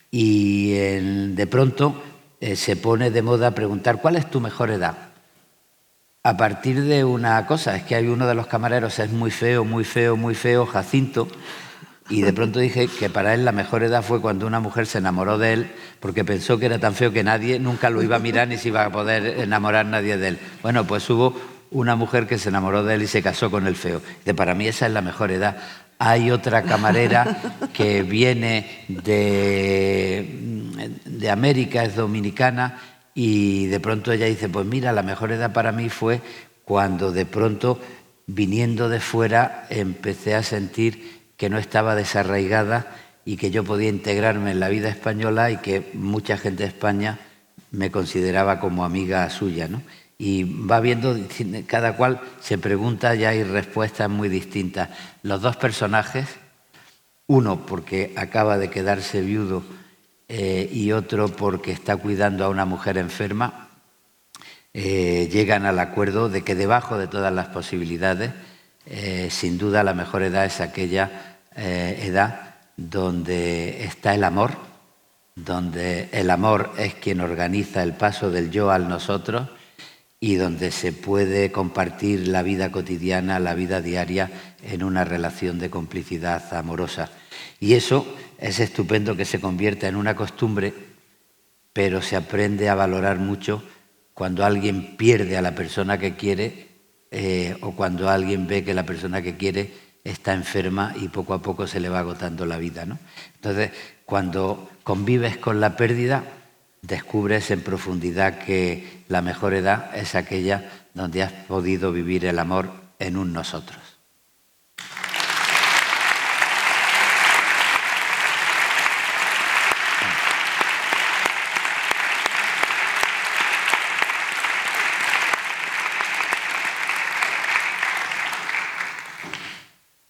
Y de pronto se pone de moda preguntar ¿cuál es tu mejor edad? A partir de una cosa, es que hay uno de los camareros, es muy feo, muy feo, muy feo, Jacinto, y de pronto dije que para él la mejor edad fue cuando una mujer se enamoró de él porque pensó que era tan feo que nadie nunca lo iba a mirar ni se iba a poder enamorar nadie de él. Bueno, pues hubo una mujer que se enamoró de él y se casó con el feo. Para mí esa es la mejor edad. Hay otra camarera que viene de América, es dominicana, y de pronto ella dice, pues mira, la mejor edad para mí fue cuando de pronto, viniendo de fuera, empecé a sentir que no estaba desarraigada y que yo podía integrarme en la vida española y que mucha gente de España me consideraba como amiga suya, ¿no? Y va viendo, cada cual se pregunta, ya hay respuestas muy distintas. Los dos personajes, uno porque acaba de quedarse viudo y otro porque está cuidando a una mujer enferma, llegan al acuerdo de que debajo de todas las posibilidades, sin duda la mejor edad es aquella edad donde está el amor, donde el amor es quien organiza el paso del yo al nosotros y donde se puede compartir la vida cotidiana, la vida diaria en una relación de complicidad amorosa. Y eso es estupendo que se convierta en una costumbre, pero se aprende a valorar mucho cuando alguien pierde a la persona que quiere o cuando alguien ve que la persona que quiere está enferma y poco a poco se le va agotando la vida, ¿no? Entonces, cuando convives con la pérdida, descubres en profundidad que la mejor edad es aquella donde has podido vivir el amor en un nosotros.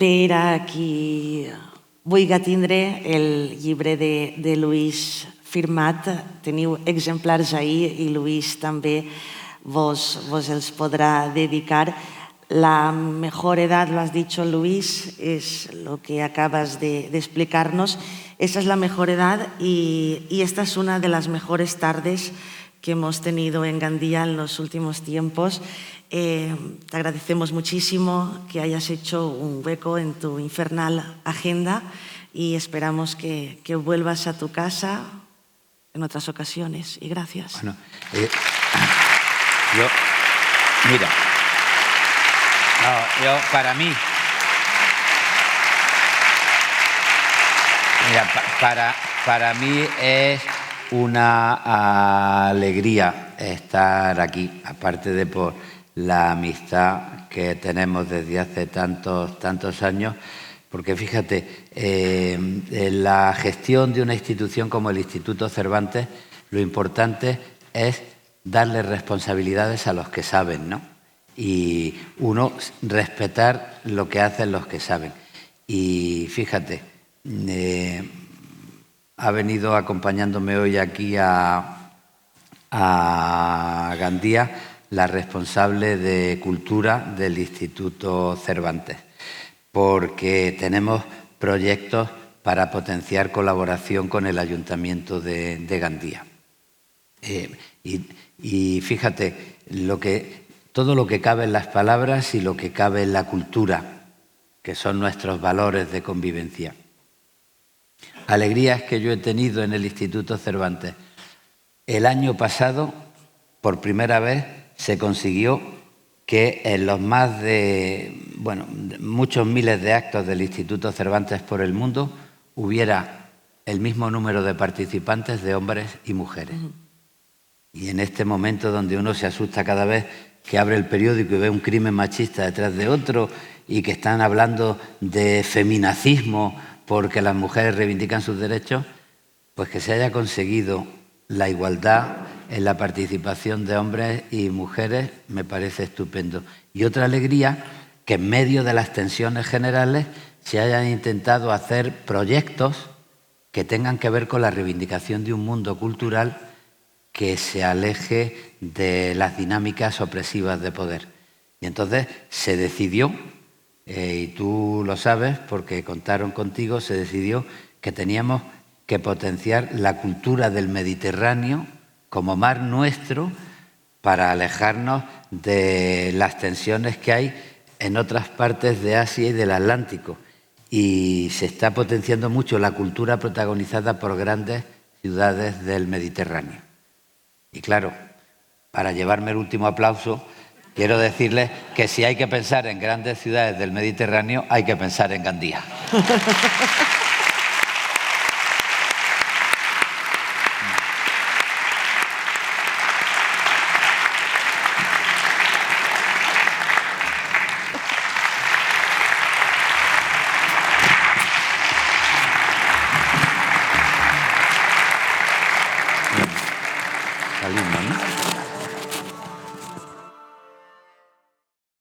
Per a qui vulgui tindre el llibre de Luis firmat, teniu exemplars ahir i Luis també vos els podrà dedicar. La mejor edad, lo has dicho Luis, es lo que acabas de explicarnos. Esa es la mejor edad y esta es una de las mejores tardes que hemos tenido en Gandía en los últimos tiempos. Te agradecemos muchísimo que hayas hecho un hueco en tu infernal agenda y esperamos que vuelvas a tu casa en otras ocasiones. Y gracias. Bueno, para mí es una alegría estar aquí, aparte de por la amistad que tenemos desde hace tantos años, porque fíjate, en la gestión de una institución como el Instituto Cervantes, lo importante es darle responsabilidades a los que saben, ¿no? Y uno, respetar lo que hacen los que saben. Y fíjate, ha venido acompañándome hoy aquí a Gandía la responsable de Cultura del Instituto Cervantes, porque tenemos proyectos para potenciar colaboración con el Ayuntamiento de Gandía. Y fíjate, todo lo que cabe en las palabras y lo que cabe en la cultura, que son nuestros valores de convivencia. Alegrías que yo he tenido en el Instituto Cervantes. El año pasado, por primera vez, se consiguió que en los más de, muchos miles de actos del Instituto Cervantes por el mundo hubiera el mismo número de participantes de hombres y mujeres. Y en este momento donde uno se asusta cada vez que abre el periódico y ve un crimen machista detrás de otro y que están hablando de feminacismo porque las mujeres reivindican sus derechos, pues que se haya conseguido la igualdad en la participación de hombres y mujeres me parece estupendo. Y otra alegría, que en medio de las tensiones generales se hayan intentado hacer proyectos que tengan que ver con la reivindicación de un mundo cultural que se aleje de las dinámicas opresivas de poder. Y entonces se decidió, y tú lo sabes porque contaron contigo, se decidió que teníamos que potenciar la cultura del Mediterráneo como mar nuestro para alejarnos de las tensiones que hay en otras partes de Asia y del Atlántico. Y se está potenciando mucho la cultura protagonizada por grandes ciudades del Mediterráneo. Y claro, para llevarme el último aplauso, quiero decirles que si hay que pensar en grandes ciudades del Mediterráneo, hay que pensar en Gandía.